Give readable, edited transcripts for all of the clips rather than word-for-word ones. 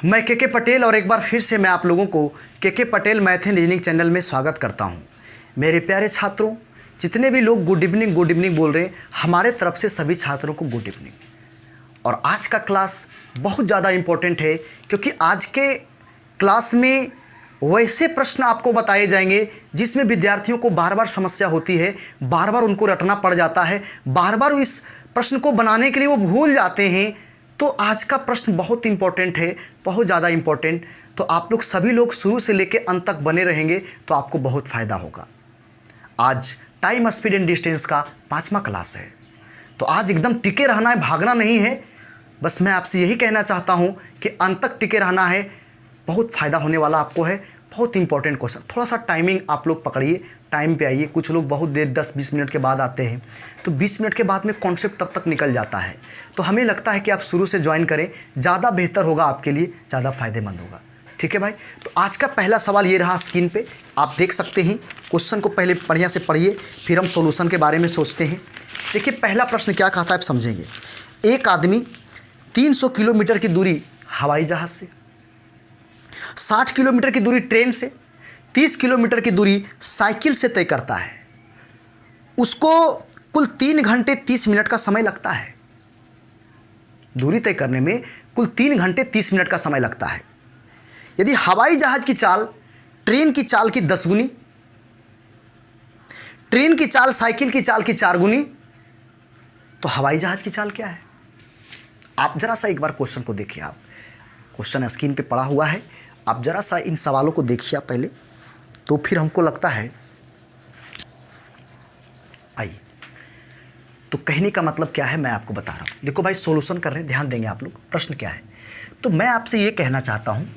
मैं के पटेल और एक बार फिर से मैं आप लोगों को के Patel math and reasoning channel में स्वागत करता हूं। मेरे प्यारे छात्रों, जितने भी लोग गुड इवनिंग बोल रहे हैं, हमारे तरफ से सभी छात्रों को गुड इवनिंग। और आज का क्लास बहुत ज़्यादा इम्पोर्टेंट है, क्योंकि आज के क्लास में वैसे प्रश्न आपको बताए जाएंगे जिसमें विद्यार्थियों को बार बार समस्या होती है, बार बार उनको रटना पड़ जाता है, बार बार इस प्रश्न को बनाने के लिए वो भूल जाते हैं। तो आज का प्रश्न बहुत इंपॉर्टेंट है, बहुत ज़्यादा इंपॉर्टेंट। तो आप लोग सभी लोग शुरू से लेकर अंत तक बने रहेंगे तो आपको बहुत फ़ायदा होगा। आज टाइम स्पीड एंड डिस्टेंस का 5वां क्लास है, तो आज एकदम टिके रहना है, भागना नहीं है। बस मैं आपसे यही कहना चाहता हूँ कि अंत तक टिके रहना है, बहुत फ़ायदा होने वाला आपको है। बहुत इंपॉर्टेंट क्वेश्चन, थोड़ा सा टाइमिंग आप लोग पकड़िए, टाइम पे आइए। कुछ लोग बहुत देर 10-20 मिनट के बाद आते हैं, तो 20 मिनट के बाद में कॉन्सेप्ट तब तक निकल जाता है। तो हमें लगता है कि आप शुरू से ज्वाइन करें, ज़्यादा बेहतर होगा, आपके लिए ज़्यादा फ़ायदेमंद होगा। ठीक है भाई, तो आज का पहला सवाल ये रहा, स्क्रीन पे आप देख सकते हैं। क्वेश्चन को पहले बढ़िया से पढ़िए, फिर हम सॉल्यूशन के बारे में सोचते हैं। देखिए पहला प्रश्न क्या कहता है, आप समझेंगे। एक आदमी 300 किलोमीटर की दूरी हवाई जहाज़ से, 60 किलोमीटर की दूरी ट्रेन से, 30 किलोमीटर की दूरी साइकिल से तय करता है। उसको कुल 3 घंटे 30 मिनट का समय लगता है। दूरी तय करने में कुल 3 घंटे 30 मिनट का समय लगता है। यदि हवाई जहाज की चाल ट्रेन की चाल की 10 गुनी, ट्रेन की चाल साइकिल की चाल की 4 गुनी, तो हवाई जहाज की चाल क्या है? आप जरा सा एक बार क्वेश्चन को देखिए। आप क्वेश्चन स्क्रीन पे पड़ा हुआ है, आप जरा सा इन सवालों को देखिए आप पहले, तो फिर हमको लगता है। आइए, तो कहने का मतलब क्या है मैं आपको बता रहा हूँ। देखो भाई, सॉल्यूशन कर रहे हैं, ध्यान देंगे आप लोग। प्रश्न क्या है, तो मैं आपसे ये कहना चाहता हूँ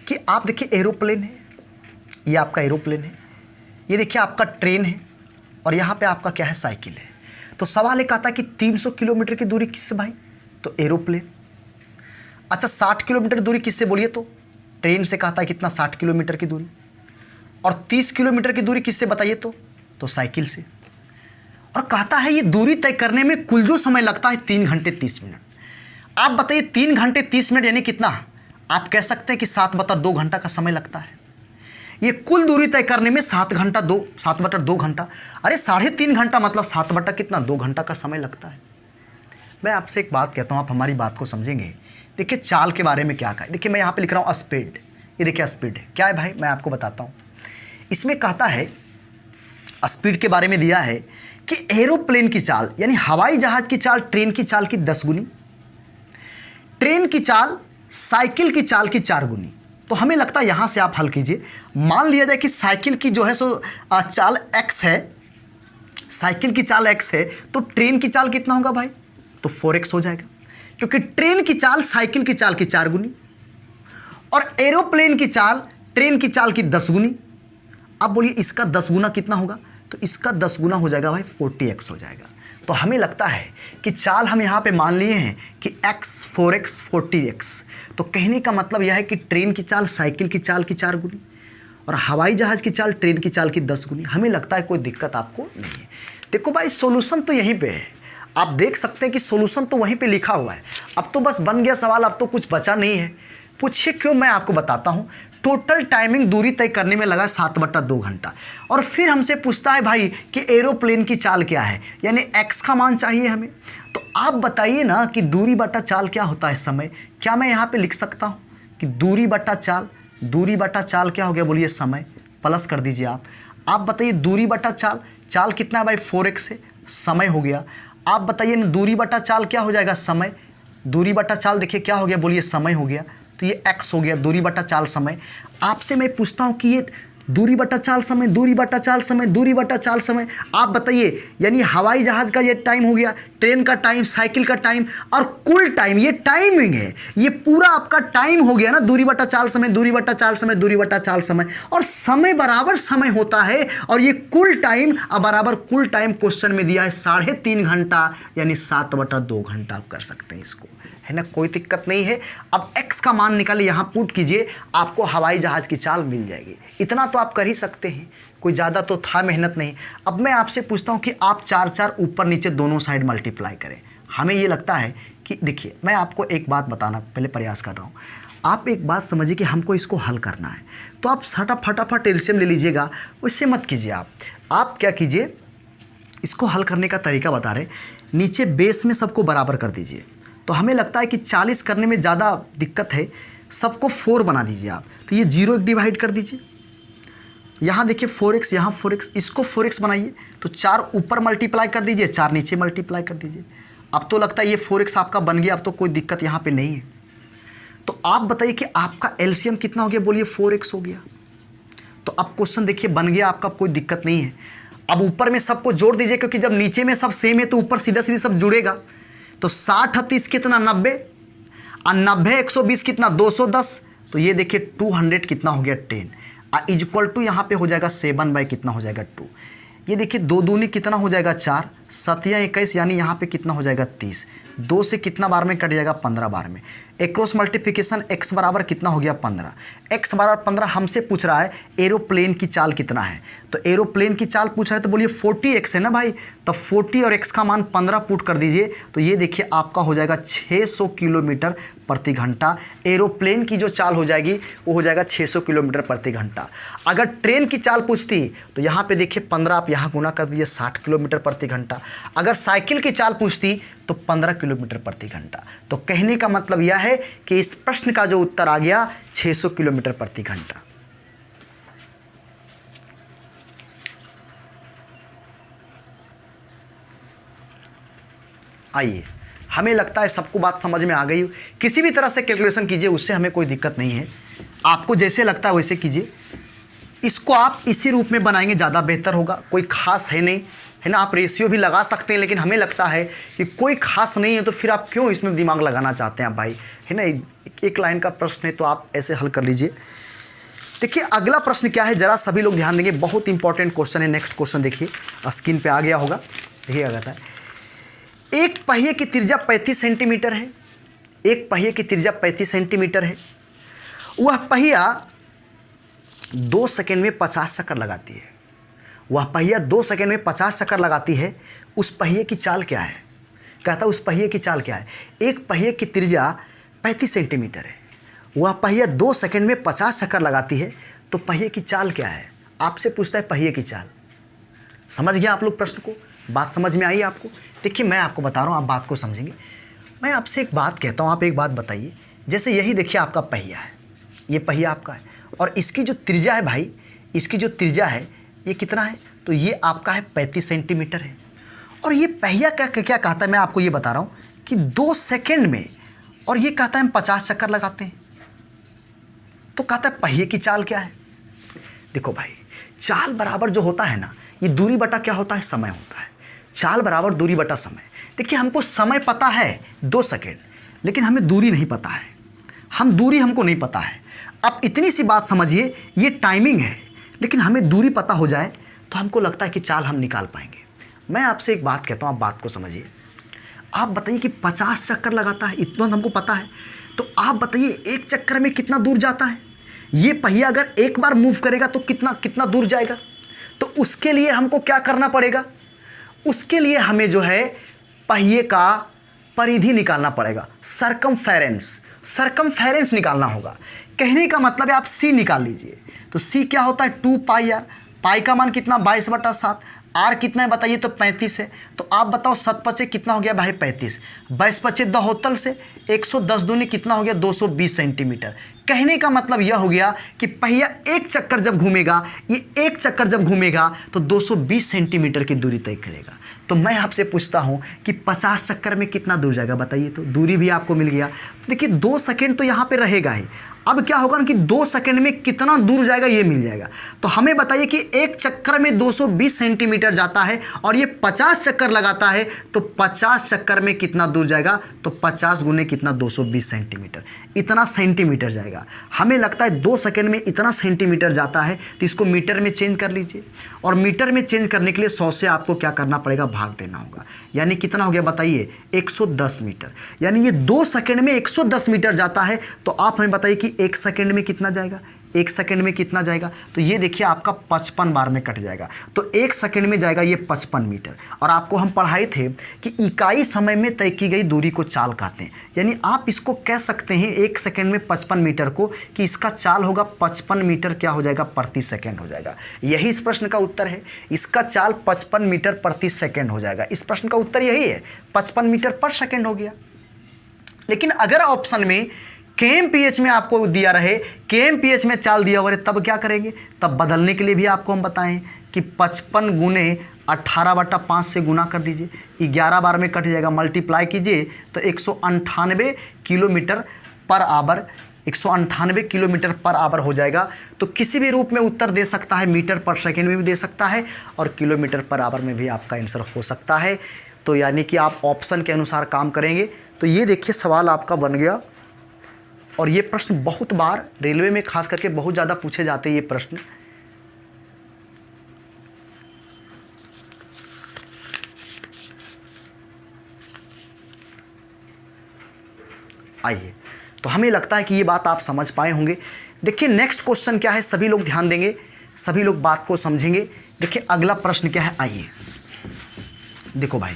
कि आप देखिए एरोप्लेन है, ये आपका एरोप्लेन है, ये देखिए आपका ट्रेन है, और यहाँ पे आपका क्या है, साइकिल है। तो सवाल एक आता है कि 300 किलोमीटर की दूरी किससे भाई? तो एरोप्लेन। अच्छा, 60 किलोमीटर दूरी किससे बोलिए? तो ट्रेन से कहता है कितना, 60 किलोमीटर की दूरी। और 30 किलोमीटर की दूरी किससे बताइए? तो साइकिल से। और कहता है ये दूरी तय करने में कुल जो समय लगता है 3 घंटे 30 मिनट। आप बताइए 3 घंटे 30 मिनट यानी कितना? आप कह सकते हैं कि 7/2 घंटा का समय लगता है। ये कुल दूरी तय करने में 7/2 घंटा, अरे 3.5 घंटा, मतलब 7 कितना 2 घंटा का समय लगता है। मैं आपसे एक बात कहता हूँ, आप हमारी बात को समझेंगे। देखिए चाल के बारे में क्या कहा है, देखिए मैं यहाँ पे लिख रहा हूँ स्पीड। ये देखिए स्पीड है, क्या है भाई, मैं आपको बताता हूँ। इसमें कहता है, स्पीड के बारे में दिया है कि एरोप्लेन की चाल यानी हवाई जहाज की चाल ट्रेन की चाल की 10 गुनी, ट्रेन की चाल साइकिल की चाल की 4 गुनी। तो हमें लगता है यहाँ से आप हल कीजिए। मान लिया जाए कि साइकिल की जो है सो चाल x है, साइकिल की चाल x है, तो ट्रेन की चाल कितना होगा भाई? तो 4x हो जाएगा, क्योंकि ट्रेन की चाल साइकिल की चाल की 4 गुनी और एरोप्लेन की चाल ट्रेन की चाल की 10 गुनी। अब बोलिए इसका 10 गुना कितना होगा? तो इसका 10 गुना हो जाएगा भाई, 40x हो जाएगा। तो हमें लगता है कि चाल हम यहाँ पे मान लिए हैं कि x 4x 40x। तो कहने का मतलब यह है कि ट्रेन की चाल साइकिल की चाल की 4 गुनी और हवाई जहाज की चाल ट्रेन की चाल की 10 गुनी। हमें लगता है कोई दिक्कत आपको नहीं है। देखो भाई, सॉल्यूशन तो यहीं पे है, आप देख सकते हैं कि सॉल्यूशन तो वहीं पे लिखा हुआ है। अब तो बस बन गया सवाल, अब तो कुछ बचा नहीं है। पूछिए क्यों, मैं आपको बताता हूँ। टोटल टाइमिंग दूरी तय करने में लगा 7/2 घंटा। और फिर हमसे पूछता है भाई कि एरोप्लेन की चाल क्या है, यानी x का मान चाहिए हमें। तो आप बताइए ना कि दूरी बटा चाल क्या होता है, समय। क्या मैं यहाँ पे लिख सकता हूँ कि दूरी बटा चाल क्या हो गया? बोलिए समय, प्लस कर दीजिए आप बताइए दूरी बटा चाल, चाल कितना है भाई? 4x है, समय हो गया। आप बताइए ना दूरी बटा चाल क्या हो जाएगा? समय। दूरी बटा चाल देखिए क्या हो गया? बोलिए समय हो गया। तो ये x हो गया, दूरी बटा चाल समय। आपसे मैं पूछता हूँ कि ये दूरी बटा चाल समय, दूरी बटा चाल समय, दूरी बटा चाल समय, आप बताइए। यानी हवाई जहाज का ये टाइम हो गया, ट्रेन का टाइम, साइकिल का टाइम और कुल टाइम, ये टाइमिंग है, ये पूरा आपका टाइम हो गया ना। दूरी बटा चाल समय, दूरी बटा चाल समय, दूरी बटा चाल समय, और समय बराबर समय होता है। और ये कुल टाइम बराबर कुल टाइम क्वेश्चन में दिया है 3.5 घंटा, यानी 7/2 घंटा। आप कर सकते हैं इसको, है ना, कोई दिक्कत नहीं है। अब x का मान निकाले, यहाँ पुट कीजिए, आपको हवाई जहाज की चाल मिल जाएगी। इतना तो आप कर ही सकते हैं, कोई ज़्यादा तो था मेहनत नहीं। अब मैं आपसे पूछता हूँ कि आप 4 ऊपर नीचे दोनों साइड मल्टीप्लाई करें। हमें ये लगता है कि देखिए, मैं आपको एक बात बताना पहले प्रयास कर रहा हूँ। आप एक बात समझिए कि हमको इसको हल करना है, तो आप फटाफट एलसीएम ले लीजिएगा, वैसे मत कीजिए। आप क्या कीजिए, इसको हल करने का तरीका बता रहे, नीचे बेस में सबको बराबर कर दीजिए। तो हमें लगता है कि 40 करने में ज़्यादा दिक्कत है, सबको 4 बना दीजिए आप। तो ये 0 एक डिवाइड कर दीजिए, यहाँ देखिए 4x, यहाँ 4x, इसको 4x बनाइए। तो 4 ऊपर मल्टीप्लाई कर दीजिए, 4 नीचे मल्टीप्लाई कर दीजिए। अब तो लगता है ये 4x आपका बन गया, अब तो कोई दिक्कत यहाँ पे नहीं है। तो आप बताइए कि आपका एलसीएम कितना हो गया, बोलिए 4x हो गया। तो अब क्वेश्चन देखिए बन गया आपका, कोई दिक्कत नहीं है। अब ऊपर में सबको जोड़ दीजिए, क्योंकि जब नीचे में सब सेम है तो ऊपर सीधा सीधे सब जुड़ेगा। तो 60 30 कितना 90, और 90 120 कितना 210। तो ये देखिए 200 कितना हो गया 10, इक्वल टू यहाँ पे हो जाएगा 7 बाई कितना हो जाएगा 2। ये देखिए 2 दूनी कितना हो जाएगा 4, 7 या 21, यानी यहाँ पे कितना हो जाएगा 30। 2 से कितना बार में कट जाएगा 15 बार में। क्रॉस मल्टीप्लिकेशन x बराबर कितना हो गया 15। x बराबर 15 हमसे पूछ रहा है एरोप्लेन की चाल कितना है। तो एरोप्लेन की चाल पूछ रहा है, तो बोलिए 40x है ना भाई। तो 40 और x का मान 15 पुट कर दीजिए। तो ये देखिए आपका हो जाएगा 600 किलोमीटर प्रति घंटा। एरोप्लेन की जो चाल हो जाएगी वो हो जाएगा 600 किलोमीटर प्रति घंटा। अगर ट्रेन की चाल पूछती तो यहाँ पे देखिए 15 आप यहाँ गुना कर दीजिए, 60 किलोमीटर प्रति घंटा। अगर साइकिल की चाल पूछती तो 15 किलोमीटर प्रति घंटा। तो कहने का मतलब यह है कि इस प्रश्न का जो उत्तर आ गया 600 किलोमीटर प्रति घंटा। आइए, हमें लगता है सबको बात समझ में आ गई। किसी भी तरह से कैलकुलेशन कीजिए, उससे हमें कोई दिक्कत नहीं है। आपको जैसे लगता है वैसे कीजिए। इसको आप इसी रूप में बनाएंगे ज़्यादा बेहतर होगा। कोई खास है नहीं, है ना। आप रेशियो भी लगा सकते हैं, लेकिन हमें लगता है कि कोई खास नहीं है, तो फिर आप क्यों इसमें दिमाग लगाना चाहते हैं भाई, है ना। एक लाइन का प्रश्न है तो आप ऐसे हल कर लीजिए। देखिए अगला प्रश्न क्या है, जरा सभी लोग ध्यान देंगे, बहुत इंपॉर्टेंट क्वेश्चन है। नेक्स्ट क्वेश्चन देखिए, स्क्रीन पे आ गया होगा, देखिए क्या कहता है। एक पहिए की त्रिज्या 35 सेंटीमीटर है। एक पहिए की त्रिज्या 35 सेंटीमीटर है। वह पहिया 2 सेकंड में 50 चक्कर लगाती है। वह पहिया 2 सेकंड में 50 चक्कर लगाती है। उस पहिए की चाल क्या है। कहता है उस पहिए की चाल क्या है। एक पहिए की त्रिज्या 35 सेंटीमीटर है। वह पहिया 2 सेकंड में 50 चक्कर लगाती है, तो पहिए की चाल क्या है। आपसे पूछता है पहिए की चाल। समझ गया आप लोग प्रश्न को, बात समझ में आई आपको। देखिए मैं आपको बता रहा हूँ, आप बात को समझेंगे। मैं आपसे एक बात कहता हूँ, आप एक बात बताइए। जैसे यही देखिए आपका पहिया है, ये पहिया आपका है, और इसकी जो त्रिज्या है भाई, इसकी जो त्रिज्या है ये कितना है, तो ये आपका है 35 सेंटीमीटर है। और ये पहिया क्या क्या कहता है, मैं आपको ये बता रहा हूँ कि 2 सेकंड में, और ये कहता है हम 50 चक्कर लगाते हैं। तो कहता है पहिए की चाल क्या है। देखो भाई, चाल बराबर जो होता है ना, ये दूरी बटा क्या होता है, समय होता है। चाल बराबर दूरी बटा समय। देखिए हमको समय पता है 2 सेकंड, लेकिन हमें दूरी नहीं पता है। दूरी हमको नहीं पता है। अब इतनी सी बात समझिए, ये टाइमिंग है, लेकिन हमें दूरी पता हो जाए तो हमको लगता है कि चाल हम निकाल पाएंगे। मैं आपसे एक बात कहता हूँ, आप बात को समझिए। आप बताइए कि 50 चक्कर लगाता है, इतना हमको पता है। तो आप बताइए एक चक्कर में कितना दूर जाता है। ये पहिया अगर एक बार मूव करेगा तो कितना दूर जाएगा। तो उसके लिए हमको क्या करना पड़ेगा, उसके लिए हमें जो है पहिए का परिधि निकालना पड़ेगा, सरकमफेरेंस निकालना होगा। कहने का मतलब है आप सी निकाल लीजिए। तो सी क्या होता है 2 पाई आर। पाई का मान कितना 22/7। आर कितना है बताइए, तो 35 है। तो आप बताओ 7 पचे कितना हो गया भाई 35। 22 पचे दहोतल से 110 दूनी कितना हो गया 220 सेंटीमीटर। कहने का मतलब यह हो गया कि पहिया एक चक्कर जब घूमेगा, ये एक चक्कर जब घूमेगा तो 220 सेंटीमीटर की दूरी तय करेगा। तो मैं आपसे पूछता हूं कि 50 चक्कर में कितना दूर जाएगा बताइए। तो दूरी भी आपको मिल गया। तो देखिए 2 सेकंड तो यहाँ पे रहेगा ही। अब क्या होगा ना कि 2 सेकंड में कितना दूर जाएगा ये मिल जाएगा। तो हमें बताइए कि एक चक्कर में 220 सेंटीमीटर जाता है और ये 50 चक्कर लगाता है, तो 50 चक्कर में कितना दूर जाएगा, तो 50 गुने कितना 220 सेंटीमीटर, इतना सेंटीमीटर जाएगा। हमें लगता है 2 सेकंड में इतना सेंटीमीटर जाता है, तो इसको मीटर में चेंज कर लीजिए। और मीटर में चेंज करने के लिए 100 से आपको क्या करना पड़ेगा, भाग देना होगा। यानी कितना हो गया बताइए 110 मीटर। यानी ये 2 सेकंड में 110 मीटर जाता है। तो आप हमें बताइए कि 1 सेकंड में कितना जाएगा, 1 सेकंड में कितना जाएगा, तो ये देखिए आपका 55 बार में कट जाएगा। तो 1 सेकंड में जाएगा ये 55 मीटर। और आपको हम पढ़ाए थे कि इकाई समय में तय की गई दूरी को चाल कहते हैं। यानी आप इसको कह सकते हैं 1 सेकंड में 55 मीटर को कि इसका चाल होगा 55 मीटर क्या हो जाएगा, प्रति सेकंड हो जाएगा। यही इस प्रश्न का उत्तर है, इसका चाल 55 मीटर प्रति सेकंड हो जाएगा। इस प्रश्न का उत्तर यही है, 55 मीटर पर सेकंड हो गया। लेकिन अगर ऑप्शन में kmph में आपको दिया रहे, kmph में चाल दिया हुआ है, तब क्या करेंगे, तब बदलने के लिए भी आपको हम बताएं कि 55 गुने 18/5 से गुना कर दीजिए, 11 बार में कट जाएगा, मल्टीप्लाई कीजिए तो 198 kilometre per hour, 198 kilometre per hour हो जाएगा। तो किसी भी रूप में उत्तर दे सकता है, मीटर पर सेकेंड में भी दे सकता है और किलोमीटर पर आवर में भी आपका आंसर हो सकता है। तो यानी कि आप ऑप्शन के अनुसार काम करेंगे। तो ये देखिए सवाल आपका बन गया। और ये प्रश्न बहुत बार रेलवे में खास करके बहुत ज़्यादा पूछे जाते हैं ये प्रश्न। आइए, तो हमें लगता है कि ये बात आप समझ पाए होंगे। देखिए नेक्स्ट क्वेश्चन क्या है, सभी लोग ध्यान देंगे, सभी लोग बात को समझेंगे। देखिए अगला प्रश्न क्या है, आइए देखो भाई,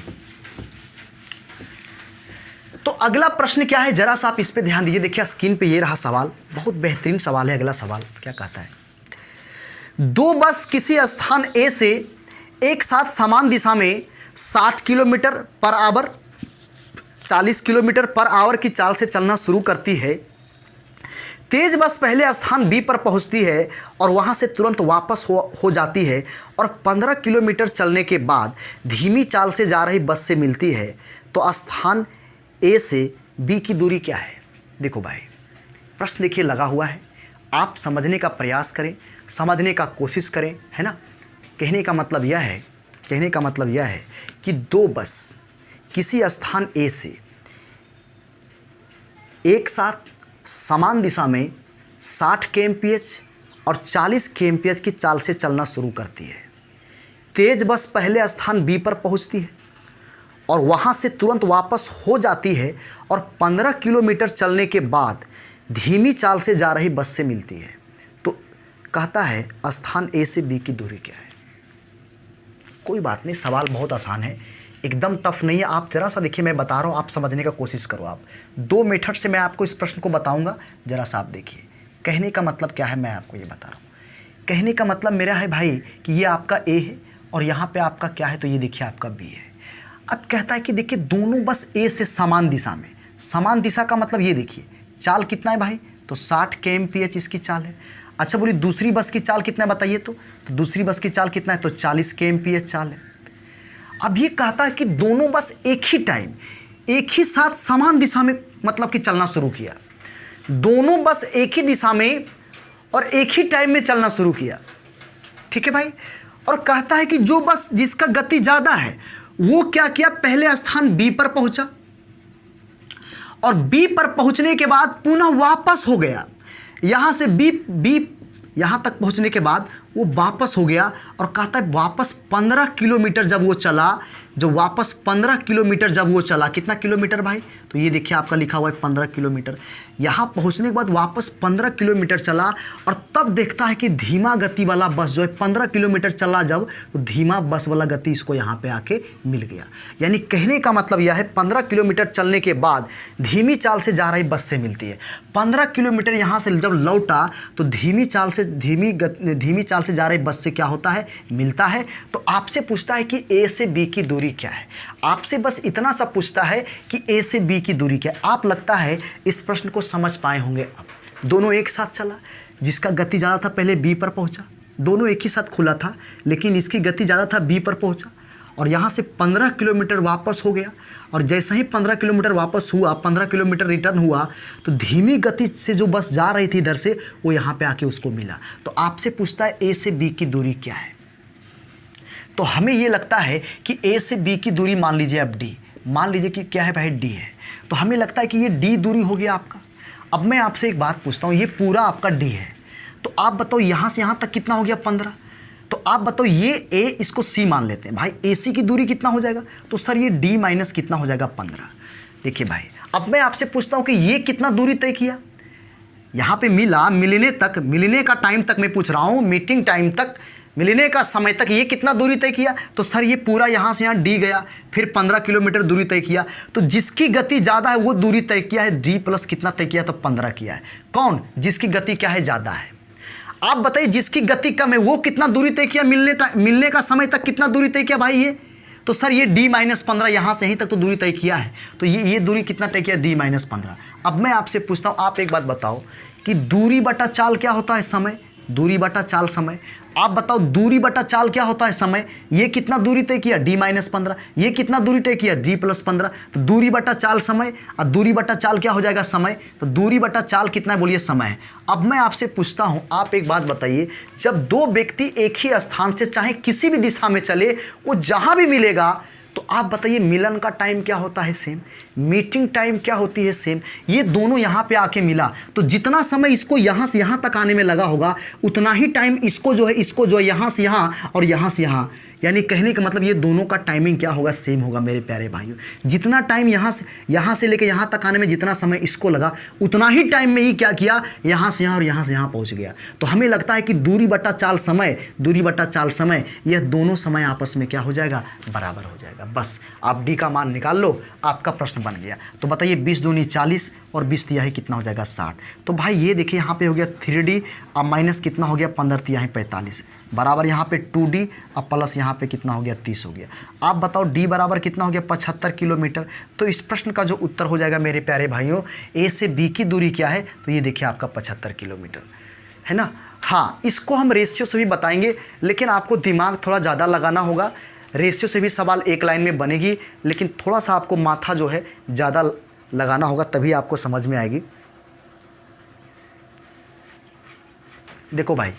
तो अगला प्रश्न क्या है, जरा सा आप इस पे ध्यान दीजिए। देखिए स्क्रीन पे ये रहा सवाल, बहुत बेहतरीन सवाल है। अगला सवाल क्या कहता है, 2 बस किसी स्थान ए से एक साथ समान दिशा में 60 kilometre per hour, 40 kilometre per hour की चाल से चलना शुरू करती है। तेज बस पहले स्थान बी पर पहुंचती है और वहां से तुरंत वापस हो जाती है और 15 किलोमीटर चलने के बाद धीमी चाल से जा रही बस से मिलती है। तो स्थान ए से बी की दूरी क्या है। देखो भाई प्रश्न देखिए लगा हुआ है, आप समझने का प्रयास करें, समझने का कोशिश करें, है ना। कहने का मतलब यह है कि 2 बस किसी स्थान ए से एक साथ समान दिशा में 60 kmph और 40 kmph की चाल से चलना शुरू करती है। तेज बस पहले स्थान बी पर पहुंचती है और वहाँ से तुरंत वापस हो जाती है और 15 किलोमीटर चलने के बाद धीमी चाल से जा रही बस से मिलती है। तो कहता है स्थान ए से बी की दूरी क्या है। कोई बात नहीं, सवाल बहुत आसान है, एकदम टफ नहीं है। आप ज़रा सा देखिए, मैं बता रहा हूँ, आप समझने का कोशिश करो। आप 2 मेथड से मैं आपको इस प्रश्न को बताऊँगा, ज़रा सा आप देखिए। कहने का मतलब क्या है, मैं आपको ये बता रहा हूँ। कहने का मतलब मेरा है भाई कि ये आपका ए है और यहाँ पर आपका क्या है, तो ये देखिए आपका बी है। अब कहता है कि देखिए दोनों बस ए से समान दिशा में, समान दिशा का मतलब ये देखिए चाल कितना है भाई, तो 60 kmph इसकी चाल है। अच्छा बोलिए दूसरी बस की चाल कितना है बताइए, तो दूसरी बस की चाल कितना है, तो 40 kmph चाल है। अब ये कहता है कि दोनों बस एक ही टाइम, एक ही साथ समान दिशा में मतलब कि चलना शुरू किया। दोनों बस एक ही दिशा में और एक ही टाइम में चलना शुरू किया, ठीक है भाई। और कहता है कि जो बस जिसका गति ज़्यादा है वो क्या किया, पहले स्थान बी पर पहुंचा और बी पर पहुंचने के बाद पुनः वापस हो गया। यहां से बी यहां तक पहुंचने के बाद वो वापस हो गया और कहता है वापस 15 किलोमीटर जब वो चला, वापस 15 किलोमीटर जब वो चला, कितना किलोमीटर भाई, तो ये देखिए आपका लिखा हुआ है 15 किलोमीटर। यहाँ पहुँचने के बाद वापस 15 किलोमीटर चला और तब देखता है कि धीमा गति वाला बस जो है 15 किलोमीटर चला जब, तो धीमा बस वाला गति इसको यहाँ पे आके मिल गया। यानी कहने का मतलब यह है 15 किलोमीटर चलने के बाद धीमी चाल से जा रही बस से मिलती है। 15 किलोमीटर यहाँ से जब लौटा तो धीमी चाल से जा रही बस से क्या होता है, मिलता है। तो आपसे पूछता है कि ए से बी की दूरी क्या है। आपसे बस इतना सा पूछता है कि ए से बी की दूरी क्या है। आप लगता है इस प्रश्न को समझ पाए होंगे। अब दोनों एक साथ चला, जिसका गति ज़्यादा था पहले बी पर पहुंचा, दोनों एक ही साथ खुला था लेकिन इसकी गति ज़्यादा था बी पर पहुंचा और यहाँ से 15 किलोमीटर वापस हो गया। और जैसे ही 15 किलोमीटर वापस हुआ, 15 किलोमीटर रिटर्न हुआ, तो धीमी गति से जो बस जा रही थी इधर से, वो यहाँ पे आके उसको मिला। तो आपसे पूछता है ए से बी की दूरी क्या है। तो हमें ये लगता है कि ए से बी की दूरी मान लीजिए अब डी, मान लीजिए कि क्या है भाई, डी है। तो हमें लगता है कि ये डी दूरी हो गया आपका। अब मैं आपसे एक बात पूछता हूँ, ये पूरा आपका डी है, तो आप बताओ यहाँ से यहाँ तक कितना हो गया, 15। तो आप बताओ ये ए, इसको सी मान लेते हैं भाई, ए सी की दूरी कितना हो जाएगा, तो सर ये डी माइनस कितना हो जाएगा, 15। देखिए भाई अब मैं आपसे पूछता हूँ कि ये कितना दूरी तय किया, यहाँ पे मिला, मिलने का टाइम तक मैं पूछ रहा हूँ, मीटिंग टाइम तक, मिलने का समय तक ये कितना दूरी तय किया? तो सर ये पूरा यहाँ से यहाँ डी गया, फिर 15 किलोमीटर दूरी तय किया। तो जिसकी गति ज़्यादा है वो दूरी तय किया है, डी प्लस कितना तय किया? तो 15 किया है। कौन? जिसकी गति क्या है? ज़्यादा है। आप बताइए जिसकी गति कम है वो कितना दूरी तय किया? मिलने का समय तक कितना दूरी तय किया भाई ये? तो सर ये D-15 यहाँ से ही तक तो दूरी तय किया है। तो ये दूरी कितना तय किया? D-15। अब मैं आपसे पूछता हूँ, आप एक बात बताओ कि दूरी बटा चाल क्या होता है? समय। दूरी बटा चाल समय। आप बताओ दूरी बटा चाल क्या होता है? समय। ये कितना दूरी तय किया? D-15। ये कितना दूरी तय किया? D+15। तो दूरी बटा चाल समय, और दूरी बटा चाल क्या हो जाएगा? समय। तो दूरी बटा चाल कितना है? बोलिए समय है। अब मैं आपसे पूछता हूं, आप एक बात बताइए, जब दो व्यक्ति एक ही स्थान से चाहे किसी भी दिशा में चले, वो जहां भी मिलेगा, तो आप बताइए मिलन का टाइम क्या होता है? सेम। मीटिंग टाइम क्या होती है? सेम। ये दोनों यहाँ पे आके मिला, तो जितना समय इसको यहाँ से यहाँ तक आने में लगा होगा, उतना ही टाइम इसको जो है यहाँ से यहाँ और यहाँ से यहाँ, यानी कहने का मतलब ये दोनों का टाइमिंग क्या होगा? सेम होगा मेरे प्यारे भाइयों। जितना टाइम यहाँ से लेकर यहाँ तक आने में जितना समय इसको लगा, उतना ही टाइम में ही क्या किया? यहाँ से यहाँ और यहाँ से यहाँ पहुँच गया। तो हमें लगता है कि दूरी बटा चाल समय, यह दोनों समय आपस में क्या हो जाएगा? बराबर हो जाएगा। बस आप डी का मान निकाल लो, आपका प्रश्न बन गया। तो बताइए 20 दूनी 40 और 20 तिहाई कितना हो जाएगा? 60। तो भाई ये देखिए यहाँ पे हो गया 3D, अब माइनस कितना हो गया? 15 तिहाई 45 बराबर यहाँ पे 2D, अब प्लस यहाँ पे कितना हो गया? 30 हो गया। आप बताओ D बराबर कितना हो गया? 75 किलोमीटर। तो इस प्रश्न का जो उत्तर हो जाएगा मेरे प्यारे भाइयों, A से B की दूरी क्या है? तो ये देखिए आपका 75 किलोमीटर है ना। हाँ, इसको हम रेशियो से भी बताएंगे, लेकिन आपको दिमाग थोड़ा ज़्यादा लगाना होगा। रेशियो से भी सवाल एक लाइन में बनेगी, लेकिन थोड़ा सा आपको माथा जो है ज़्यादा लगाना होगा, तभी आपको समझ में आएगी। देखो भाई,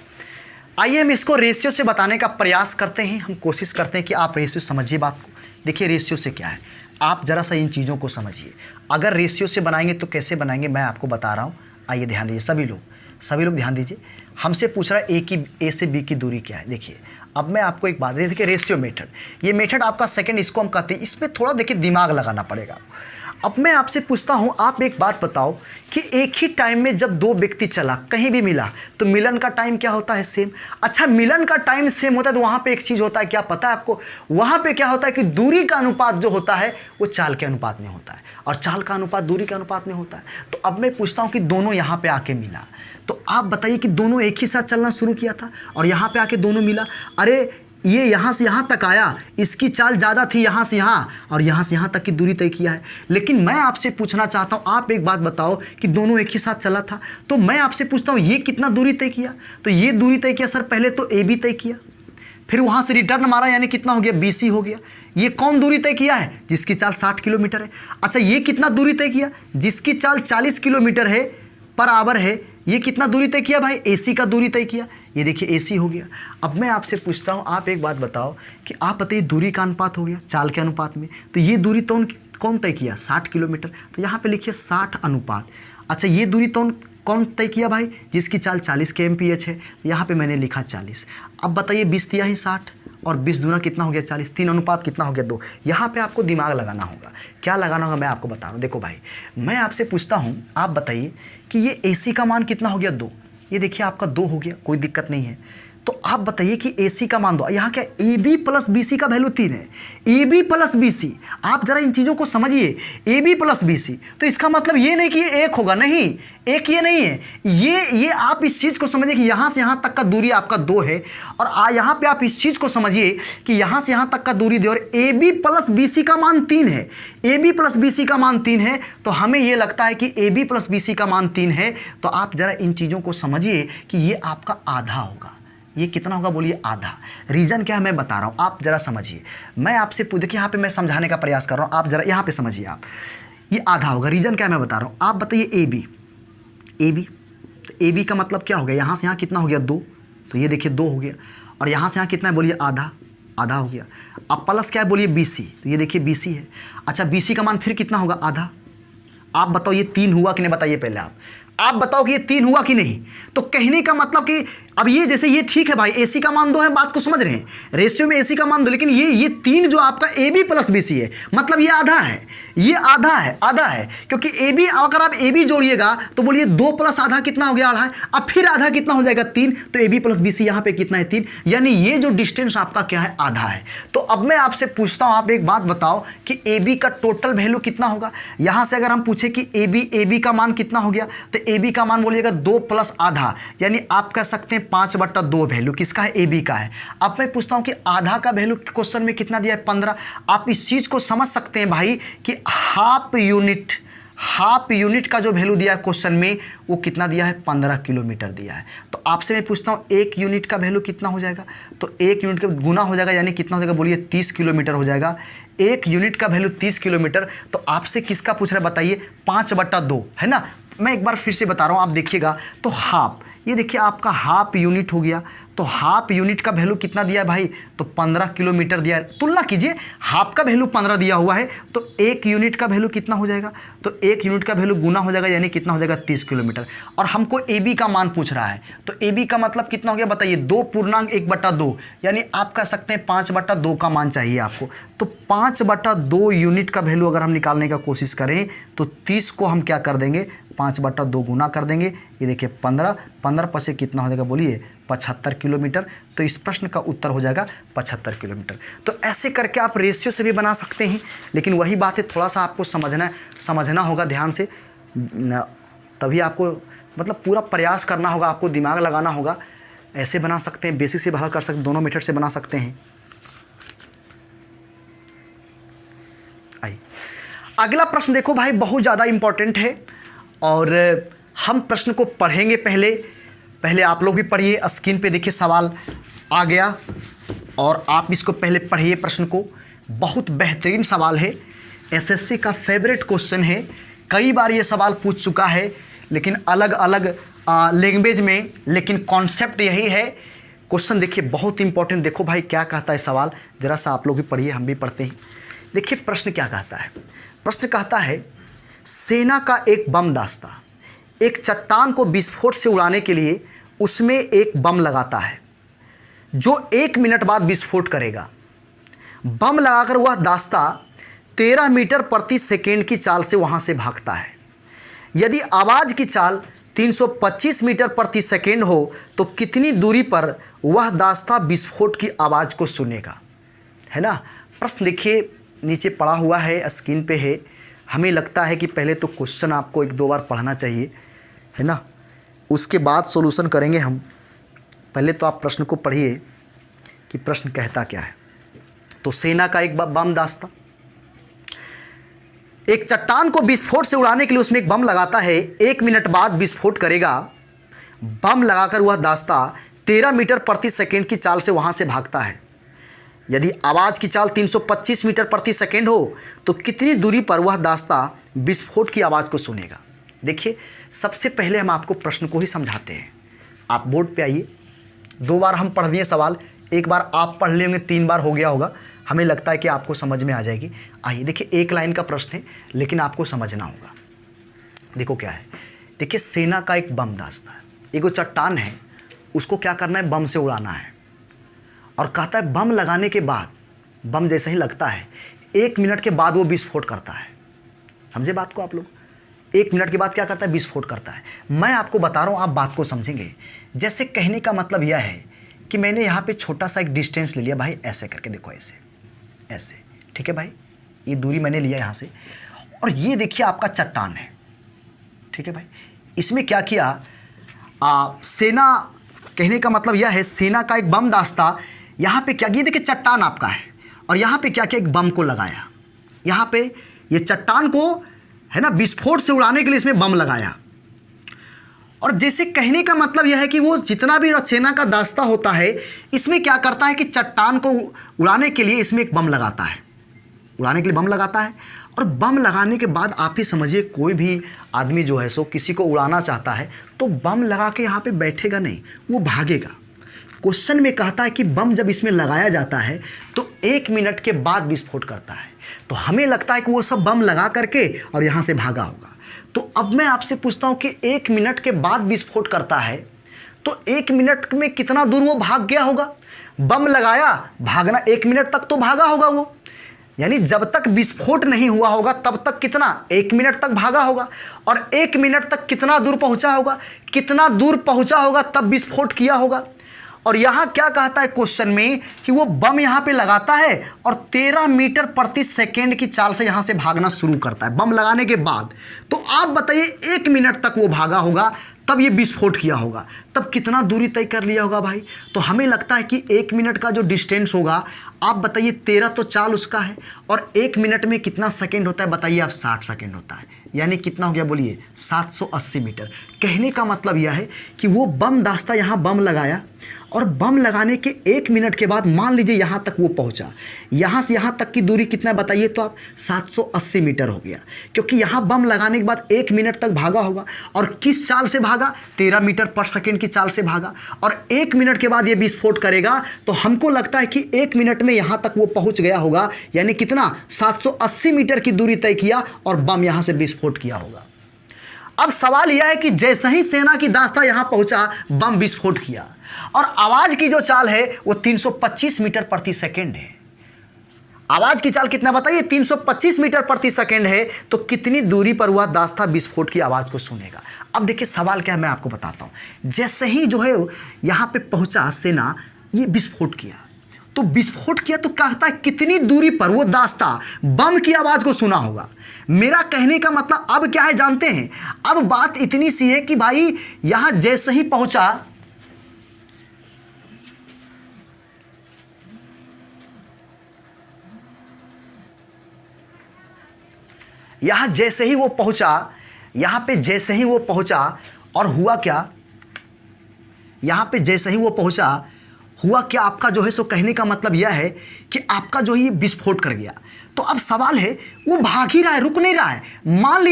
आइए हम इसको रेशियो से बताने का प्रयास करते हैं। हम कोशिश करते हैं कि आप रेशियो समझिए बात को। देखिए रेशियो से क्या है, आप ज़रा सा इन चीज़ों को समझिए। अगर रेशियो से बनाएंगे तो कैसे बनाएंगे, मैं आपको बता रहा हूँ। आइए ध्यान दीजिए सभी लोग ध्यान दीजिए। हमसे पूछ रहा है ए से बी की दूरी क्या है। देखिए अब मैं आपको एक बात, देखिए रेशियो मेथड, ये मेथड आपका सेकंड, इसको हम कहते हैं। इसमें थोड़ा देखिए दिमाग लगाना पड़ेगा। अब मैं आपसे पूछता हूं, आप एक बात बताओ कि एक ही टाइम में जब दो व्यक्ति चला, कहीं भी मिला, तो मिलन का टाइम क्या होता है? सेम। अच्छा, मिलन का टाइम सेम होता है तो वहां पे एक चीज होता है, क्या पता है आपको? वहां पे क्या होता है कि दूरी का अनुपात जो होता है वो चाल के अनुपात में होता है, और चाल का अनुपात दूरी के अनुपात में होता है। तो अब मैं पूछता हूं कि दोनों यहां पे आके मिला, तो आप बताइए कि दोनों एक ही साथ चलना शुरू किया था और यहां पे आके दोनों मिला। अरे ये यहाँ से यहाँ तक आया, इसकी चाल ज़्यादा थी यहाँ से यहाँ, और यहाँ से यहाँ तक की दूरी तय किया है। लेकिन मैं आपसे पूछना चाहता हूँ, आप एक बात बताओ कि दोनों एक ही साथ चला था, तो मैं आपसे पूछता हूँ ये कितना दूरी तय किया? तो ये दूरी तय किया सर, पहले तो AB तय किया, फिर वहाँ से रिटर्न मारा, यानी कितना हो गया? BC हो गया। ये कौन दूरी तय किया है? जिसकी चाल 60 किलोमीटर है। अच्छा, ये कितना दूरी तय किया? जिसकी चाल 40 किलोमीटर है पर आवर है। ये कितना दूरी तय किया भाई? AC का दूरी तय किया। ये देखिए AC हो गया। अब मैं आपसे पूछता हूँ, आप एक बात बताओ कि आप बताइए दूरी का अनुपात हो गया चाल के अनुपात में, तो ये दूरी तो कौन तय किया? 60 किलोमीटर। तो यहाँ पे लिखिए 60 अनुपात। अच्छा, ये दूरी तो कौन तय किया भाई? जिसकी चाल 40 kmph है, यहाँ पे मैंने लिखा 40। अब बताइए 20 तिहाई 60 और 20 दूना कितना हो गया? 40। 3 अनुपात कितना हो गया? 2। यहाँ पे आपको दिमाग लगाना होगा। क्या लगाना होगा मैं आपको बता रहा हूँ। देखो भाई, मैं आपसे पूछता हूँ, आप बताइए कि ये AC का मान कितना हो गया? 2। ये देखिए आपका 2 हो गया, कोई दिक्कत नहीं है। तो आप बताइए कि AC का मान दो, यहाँ क्या AB प्लस BC का वैल्यू 3 है। AB प्लस BC, आप जरा इन चीज़ों को समझिए। AB प्लस BC, तो इसका मतलब ये नहीं कि ये 1 होगा, नहीं, एक ये नहीं है। ये आप इस चीज़ को समझिए कि यहाँ से यहाँ तक का दूरी आपका 2 है, और यहाँ पे आप इस चीज़ को समझिए कि यहाँ से यहाँ तक का दूरी 2 और AB प्लस BC का मान 3 है। AB प्लस BC का मान 3 है, तो हमें ये लगता है कि AB प्लस BC का मान 3 है। तो आप जरा इन चीज़ों को समझिए कि ये आपका आधा होगा। ये कितना होगा? बोलिए आधा। रीज़न क्या है मैं बता रहा हूँ, आप जरा समझिए। मैं आपसे देखिए यहाँ पे मैं समझाने का प्रयास कर रहा हूँ, आप जरा यहाँ पे समझिए। आप ये आधा होगा, रीज़न क्या है मैं बता रहा हूँ। आप बताइए AB, तो AB का मतलब क्या हो गया? यहाँ से यहाँ कितना हो गया? 2। तो ये देखिए 2 हो गया, और यहाँ से यहाँ कितना है? बोलिए आधा हो गया। अब प्लस क्या है? बोलिए BC, तो ये देखिए BC है। अच्छा, BC का मान फिर कितना होगा? आधा। आप बताओ ये 3 हुआ कि नहीं? बताइए पहले आप बताओ कि ये 3 हुआ कि नहीं। तो कहने का मतलब कि अब ये जैसे ये ठीक है भाई, AC का मान 2 है, बात को समझ रहे हैं, रेशियो में AC का मान 2, लेकिन ये 3 जो आपका AB प्लस BC है, मतलब ये आधा है, ये आधा है, क्योंकि AB अगर आप AB जोड़िएगा तो बोलिए 2 प्लस आधा कितना हो गया, आधा है। अब फिर आधा कितना हो जाएगा, 3, तो AB प्लस BC यहाँ पे कितना है, 3, यानी ये जो डिस्टेंस आपका क्या है, आधा है। तो अब मैं आपसे पूछता हूँ, आप एक बात बताओ कि AB का टोटल वैल्यू कितना होगा। यहाँ से अगर हम पूछे कि AB का मान कितना हो गया, तो AB का मान बोलिएगा 2 प्लस आधा, यानी आप कह सकते हैं 5/2 वैल्यू किसका है, AB का है। अब मैं पूछता हूं कि आधा का वैल्यू क्वेश्चन में कितना दिया है, 15। आप इस चीज को समझ सकते हैं भाई कि हाफ यूनिट का जो वैल्यू दिया है क्वेश्चन में, वो कितना दिया है, 15 किलोमीटर दिया है। तो आपसे मैं पूछता हूं 1 यूनिट का वैल्यू कितना हो जाएगा, तो 1 यूनिट का गुना हो जाएगा, यानी कितना हो जाएगा, बोलिए 30 किलोमीटर हो जाएगा। 1 यूनिट का वैल्यू 30 किलोमीटर। तो आपसे किसका पूछ रहा है बताइए, 5/2 है ना। मैं एक बार फिर से बता रहा हूँ, आप देखिएगा तो हाफ, ये देखिए आपका हाफ यूनिट हो गया। तो हाफ यूनिट का वैल्यू कितना दिया है भाई, तो 15 किलोमीटर दिया है। तुलना कीजिए, हाफ का वैल्यू 15 दिया हुआ है, तो 1 यूनिट का वैल्यू कितना हो जाएगा, तो 1 यूनिट का वैल्यू गुना हो जाएगा, यानी कितना हो जाएगा, 30 किलोमीटर। और हमको AB का मान पूछ रहा है, तो AB का मतलब कितना हो गया बताइए, 2.1/2, यानी आप कह सकते हैं 5/2 का मान चाहिए आपको। तो 5/2 यूनिट का वैल्यू अगर हम निकालने का कोशिश करें, तो 30 को हम क्या कर देंगे, 5/2 गुना कर देंगे। ये देखिए 15 पर से कितना हो जाएगा, बोलिए 75 किलोमीटर। तो इस प्रश्न का उत्तर हो जाएगा 75 किलोमीटर। तो ऐसे करके आप रेशियो से भी बना सकते हैं, लेकिन वही बात है, थोड़ा सा आपको समझना होगा ध्यान से, तभी आपको मतलब पूरा प्रयास करना होगा, आपको दिमाग लगाना होगा। ऐसे बना सकते हैं, बेसिक से हल कर सकते, दोनों मेथड से बना सकते हैं। आइए अगला प्रश्न देखो भाई, बहुत ज़्यादा इंपॉर्टेंट है और हम प्रश्न को पढ़ेंगे। पहले आप लोग भी पढ़िए, स्क्रीन पे देखिए सवाल आ गया और आप इसको पहले पढ़िए प्रश्न को। बहुत बेहतरीन सवाल है, SSC का फेवरेट क्वेश्चन है। कई बार ये सवाल पूछ चुका है, लेकिन अलग अलग लैंग्वेज में, लेकिन कॉन्सेप्ट यही है। क्वेश्चन देखिए बहुत इंपॉर्टेंट। देखो भाई क्या कहता है सवाल, ज़रा सा आप लोग भी पढ़िए, हम भी पढ़ते हैं। देखिए प्रश्न क्या कहता है। प्रश्न कहता है, सेना का एक बम दास्ता एक चट्टान को विस्फोट से उड़ाने के लिए उसमें एक बम लगाता है जो 1 मिनट बाद विस्फोट करेगा। बम लगाकर वह दास्ता 13 मीटर प्रति सेकेंड की चाल से वहां से भागता है। यदि आवाज़ की चाल 325 मीटर प्रति सेकेंड हो तो कितनी दूरी पर वह दास्ता विस्फोट की आवाज़ को सुनेगा, है ना। प्रश्न देखिए नीचे पड़ा हुआ है, स्क्रीन पे है। हमें लगता है कि पहले तो क्वेश्चन आपको 1-2 बार पढ़ना चाहिए, है ना, उसके बाद सॉल्यूशन करेंगे हम। पहले तो आप प्रश्न को पढ़िए कि प्रश्न कहता क्या है। तो सेना का एक बम दास्ता एक चट्टान को विस्फोट से उड़ाने के लिए उसमें एक बम लगाता है, 1 मिनट बाद विस्फोट करेगा। बम लगाकर वह दास्ता 13 मीटर प्रति सेकेंड की चाल से वहां से भागता है। यदि आवाज़ की चाल 325 मीटर प्रति सेकेंड हो तो कितनी दूरी पर वह दास्ता विस्फोट की आवाज़ को सुनेगा। देखिए सबसे पहले हम आपको प्रश्न को ही समझाते हैं। आप बोर्ड पे आइए, 2 बार हम पढ़ दिए सवाल, 1 बार आप पढ़ लेंगे, 3 बार हो गया होगा। हमें लगता है कि आपको समझ में आ जाएगी। आइए देखिए, 1 लाइन का प्रश्न है लेकिन आपको समझना होगा। देखो क्या है, देखिए सेना का एक बम दास्ता है, एक चट्टान है, उसको क्या करना है, बम से उड़ाना है। और कहता है बम लगाने के बाद, बम जैसे ही लगता है 1 मिनट के बाद वो विस्फोट करता है। समझे बात को आप लोग, 1 मिनट के बाद क्या करता है, विस्फोट करता है। मैं आपको बता रहा हूँ, आप बात को समझेंगे। जैसे कहने का मतलब यह है कि मैंने यहाँ पे छोटा सा एक डिस्टेंस ले लिया भाई, ऐसे करके देखो, ऐसे, ठीक है भाई, ये दूरी मैंने लिया यहाँ से। और ये देखिए आपका चट्टान है, ठीक है भाई। इसमें क्या किया, सेना, कहने का मतलब यह है सेना का एक बम दास्ता यहाँ पे क्या किया, देखिए चट्टान आपका है और यहाँ पे क्या किया, एक बम को लगाया। यहाँ पे ये चट्टान को, है ना, विस्फोट से उड़ाने के लिए इसमें बम लगाया। और जैसे कहने का मतलब यह है कि वो जितना भी सेना का दास्ता होता है, इसमें क्या करता है कि चट्टान को उड़ाने के लिए इसमें एक बम लगाता है, उड़ाने के लिए बम लगाता है। और बम लगाने के बाद आप ही समझिए, कोई भी आदमी जो है सो किसी को उड़ाना चाहता है तो बम लगा के यहाँ पे बैठेगा नहीं, वो भागेगा। क्वेश्चन में कहता है कि बम जब इसमें लगाया जाता है तो 1 मिनट के बाद विस्फोट करता है। तो हमें लगता है कि वो सब बम लगा करके और यहाँ से भागा होगा। तो अब मैं आपसे पूछता हूँ कि 1 मिनट के बाद विस्फोट करता है, तो 1 मिनट में कितना दूर वो भाग गया होगा? बम लगाया, भागना 1 मिनट तक तो भागा होगा वो, यानी जब तक विस्फोट नहीं हुआ होगा तब तक कितना, 1 मिनट तक भागा होगा। और 1 मिनट तक कितना दूर पहुंचा होगा, कितना दूर पहुंचा होगा तब विस्फोट किया होगा। और यहाँ क्या कहता है क्वेश्चन में कि वो बम यहाँ पे लगाता है और 13 मीटर प्रति सेकेंड की चाल से यहाँ से भागना शुरू करता है बम लगाने के बाद। तो आप बताइए 1 मिनट तक वो भागा होगा तब ये विस्फोट किया होगा, तब कितना दूरी तय कर लिया होगा भाई? तो हमें लगता है कि 1 मिनट का जो डिस्टेंस होगा, आप बताइए 13 तो चाल उसका है और 1 मिनट में कितना सेकंड होता है बताइए आप? 60 सेकंड होता है, यानी कितना हो गया बोलिए? 780 मीटर। कहने का मतलब यह है कि वो बम दास्ता यहाँ बम लगाया और बम लगाने के 1 मिनट के बाद मान लीजिए यहाँ तक वो पहुँचा, यहाँ से यहाँ तक की दूरी कितना है बताइए तो आप? 780 मीटर हो गया, क्योंकि यहाँ बम लगाने के बाद 1 मिनट तक भागा होगा। और किस चाल से भागा? 13 मीटर पर सेकेंड की चाल से भागा। और 1 मिनट के बाद ये विस्फोट करेगा, तो हमको लगता है कि 1 मिनट में यहाँ तक वो पहुँच गया होगा, यानी कितना, 780 मीटर की दूरी तय किया और बम यहाँ से विस्फोट किया होगा। अब सवाल यह है कि जैसे ही सेना की दास्ता यहाँ पहुँचा, बम विस्फोट किया और आवाज़ की जो चाल है वो 325 मीटर प्रति सेकेंड है। आवाज़ की चाल कितना बताइए? 325 मीटर प्रति सेकेंड है। तो कितनी दूरी पर हुआ दास्ता विस्फोट की आवाज़ को सुनेगा? अब देखिए सवाल क्या है, मैं आपको बताता हूँ। जैसे ही जो है यहाँ पे पहुँचा सेना, ये विस्फोट किया, तो विस्फोट किया तो कहता है कितनी दूरी पर वो दास्ता बम की आवाज़ को सुना होगा। मेरा कहने का मतलब अब क्या है जानते हैं? अब बात इतनी सी है कि भाई यहाँ जैसे ही पहुँचा, यहाँ जैसे ही वो पहुँचा, यहाँ पे जैसे ही वो पहुँचा और हुआ क्या, यहाँ पे जैसे ही वो पहुँचा हुआ क्या, आपका जो है सो कहने का मतलब यह है कि आपका जो है ये विस्फोट कर गया। तो अब सवाल है, वो भाग ही रहा है, रुक नहीं रहा है। मान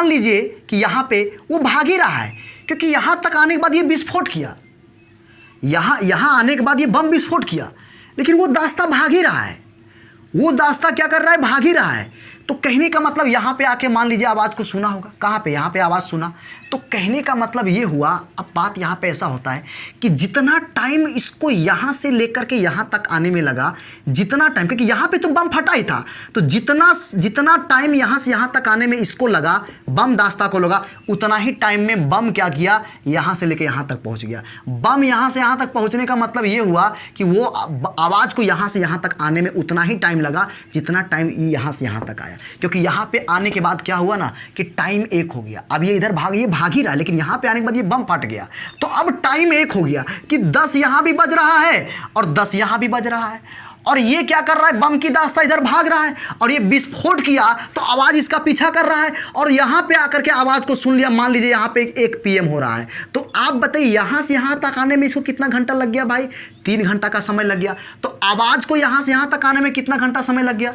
लीजिए कि यहाँ पे वो भाग ही रहा है, क्योंकि यहाँ तक आने के बाद ये विस्फोट किया, यहाँ आने के बाद ये बम विस्फोट किया, लेकिन वो दास्ता भाग ही रहा है। वो दास्ता क्या कर रहा है? भाग ही रहा है। तो कहने का मतलब यहाँ पे आके मान लीजिए आवाज़ को सुना होगा। कहाँ पे? यहाँ पे आवाज़ सुना। तो कहने का मतलब ये हुआ, अब बात यहाँ पे ऐसा होता है कि जितना टाइम इसको यहाँ से लेकर के यहाँ तक आने में लगा, जितना टाइम, क्योंकि यहाँ पे तो बम फटा ही था, तो जितना टाइम यहाँ से यहाँ तक आने में इसको लगा, बम दास्ता को लगा, उतना ही टाइम में बम क्या किया? यहाँ से लेकर यहाँ तक पहुँच गया। बम यहाँ से यहाँ तक पहुँचने का मतलब ये हुआ कि वो आवाज़ को यहाँ से यहाँ तक आने में उतना ही टाइम लगा जितना टाइम यहाँ से यहाँ तक आया। क्योंकि यहाँ पे आने के बाद क्या हुआ ना कि टाइम 1 हो गया। अब ये इधर भाग ही रहा है, लेकिन यहाँ पे आने के बाद ये बम फट गया, तो अब टाइम 1 हो गया कि 10 यहाँ भी बज रहा है और 10 यहाँ भी बज रहा है। और ये क्या कर रहा है? बम की दास्ता इधर भाग रहा है और ये विस्फोट किया तो आवाज़ इसका पीछा कर रहा है और यहाँ पे आकर के आवाज़ को सुन लिया। मान लीजिए यहाँ पे 1 PM हो रहा है, तो आप बताइए यहाँ से यहाँ तक आने में इसको कितना घंटा लग गया भाई? 3 घंटा का समय लग गया। तो आवाज़ को यहाँ से यहाँ तक आने में कितना घंटा समय लग गया?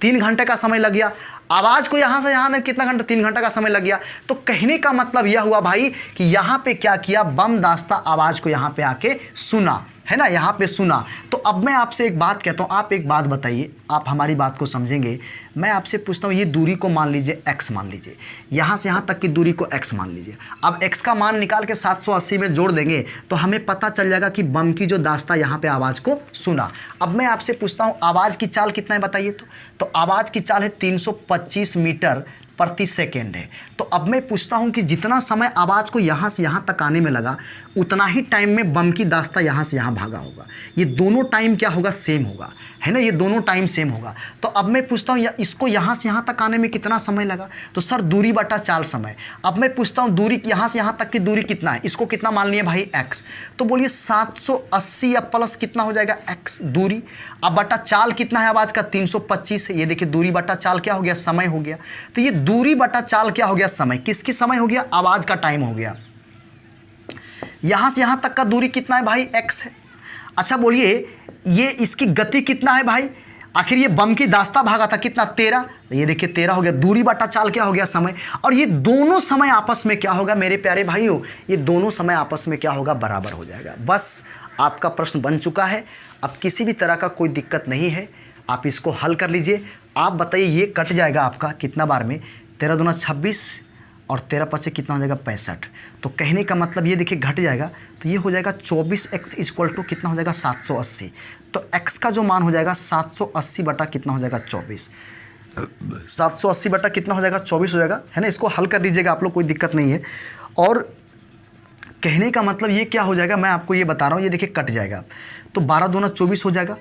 3 घंटे का समय लग गया। आवाज़ को यहाँ से यहाँ तक कितना घंटा? 3 घंटा का समय लग गया। तो कहने का मतलब यह हुआ भाई कि यहाँ पे क्या किया? बम दास्ता आवाज़ को यहाँ पे आके सुना, है ना, यहाँ पे सुना। तो अब मैं आपसे एक बात कहता हूँ, आप एक बात बताइए, आप हमारी बात को समझेंगे। मैं आपसे पूछता हूँ, ये दूरी को मान लीजिए x मान लीजिए, यहाँ से यहाँ तक की दूरी को x मान लीजिए। अब x का मान निकाल के 780 में जोड़ देंगे तो हमें पता चल जाएगा कि बम की जो दास्ता यहाँ पे आवाज़ को सुना। अब मैं आपसे पूछता हूँ, आवाज़ की चाल कितना है बताइए तो आवाज़ की चाल है 325 मीटर प्रति सेकेंड है। तो अब मैं पूछता हूं कि जितना समय आवाज़ को यहाँ से यहाँ तक आने में लगा, उतना ही टाइम में बम की दास्ता यहाँ से यहाँ भागा होगा। ये दोनों टाइम क्या होगा? सेम होगा, है ना, ये दोनों टाइम सेम होगा। तो अब मैं पूछता हूँ इसको यहाँ से यहाँ तक आने में कितना समय लगा? तो सर दूरी बटा चाल समय। अब मैं पूछता हूँ दूरी यहाँ से यहाँ तक की दूरी कितना है? इसको कितना मान लिया भाई? x। तो बोलिए 780 या प्लस कितना हो जाएगा? x दूरी। अब बटा चाल कितना है आवाज़ का? 325 है। ये देखिए दूरी बटा चाल क्या हो गया? समय हो गया। तो ये दूरी बटा चाल क्या हो गया? समय। किसकी समय हो गया? आवाज़ का टाइम हो गया। यहाँ से यहाँ तक का दूरी कितना है भाई? x है। अच्छा बोलिए ये इसकी गति कितना है भाई? आखिर ये बम की दास्ता भागा था कितना? 13। ये देखिए 13 हो गया। दूरी बटा चाल क्या हो गया? समय। और ये दोनों समय आपस में क्या होगा मेरे प्यारे भाइयों? ये दोनों समय आपस में क्या होगा? बराबर हो जाएगा। बस आपका प्रश्न बन चुका है। अब किसी भी तरह का कोई दिक्कत नहीं है, आप इसको हल कर लीजिए। आप बताइए ये कट जाएगा आपका कितना बार में? 13 दूना 26 और 13 पचे कितना हो जाएगा 65। तो कहने का मतलब ये देखिए घट जाएगा, तो ये हो जाएगा 24x इक्वल टू कितना हो जाएगा 780। तो x का जो मान हो जाएगा 780 बटा कितना हो जाएगा 24, 780 बटा कितना हो जाएगा 24 हो जाएगा, है ना। इसको हल कर लीजिएगा आप लोग, कोई दिक्कत नहीं है। और कहने का मतलब ये क्या हो जाएगा, मैं आपको ये बता रहा हूँ, ये देखिए कट जाएगा, तो 12 दूना 24 हो जाएगा,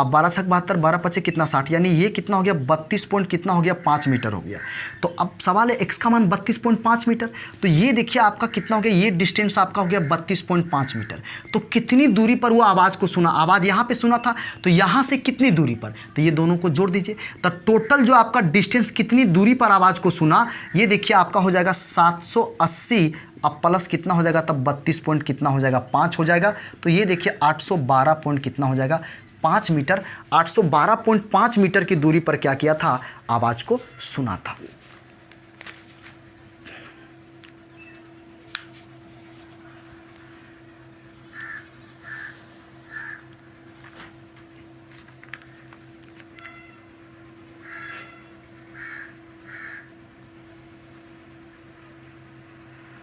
12 छक 72, 12 पचे कितना 60, यानी ये कितना हो गया 32 पॉइंट कितना हो गया 5 मीटर हो गया। तो अब सवाल है x का मान 32.5 मीटर, तो ये देखिए आपका कितना हो गया, ये डिस्टेंस आपका हो गया 32.5 मीटर। तो कितनी दूरी पर वो आवाज़ को सुना, आवाज़ यहाँ पे सुना था, तो यहाँ से कितनी दूरी पर, तो ये दोनों को जोड़ दीजिए, तो टोटल जो आपका डिस्टेंस कितनी दूरी पर आवाज़ को सुना, ये देखिए आपका हो जाएगा 780, अब प्लस कितना हो जाएगा तब 32 पॉइंट कितना हो जाएगा 5 हो जाएगा। तो ये देखिए 812 पॉइंट कितना हो जाएगा 5 मीटर, 812.5 मीटर की दूरी पर क्या किया था, आवाज को सुना था।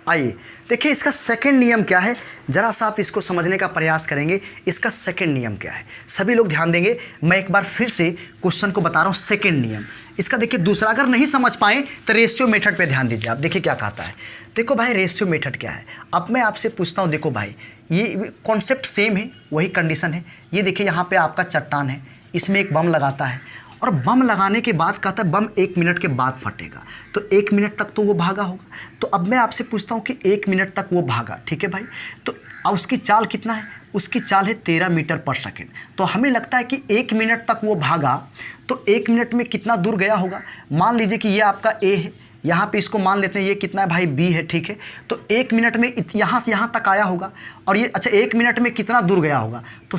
आइए देखिए इसका सेकंड नियम क्या है, जरा सा आप इसको समझने का प्रयास करेंगे। इसका सेकंड नियम क्या है, सभी लोग ध्यान देंगे। मैं एक बार फिर से क्वेश्चन को बता रहा हूँ। सेकंड नियम इसका देखिए दूसरा, अगर नहीं समझ पाए तो रेशियो मेथड पे ध्यान दीजिए। आप देखिए क्या कहता है, देखो भाई रेशियो मेथड क्या है। अब मैं आपसे पूछता हूँ, देखो भाई ये कॉन्सेप्ट सेम है, वही कंडीशन है। ये देखिए यहाँ पे आपका चट्टान है, इसमें एक बम लगाता है, और बम लगाने के बाद कहता है बम 1 मिनट के बाद फटेगा, तो 1 मिनट तक तो वो भागा होगा। तो अब मैं आपसे पूछता हूँ कि 1 मिनट तक वो भागा, ठीक है भाई, तो अब उसकी चाल कितना है, उसकी चाल है 13 मीटर पर सेकेंड। तो हमें लगता है कि 1 मिनट तक वो भागा, तो 1 मिनट में कितना दूर गया होगा। मान लीजिए कि ये आपका ए है, यहाँ पे इसको मान लेते हैं ये कितना है भाई बी है, ठीक है। तो 1 मिनट में यहाँ से यहाँ तक आया होगा, और ये अच्छा 1 मिनट में कितना दूर गया होगा, तो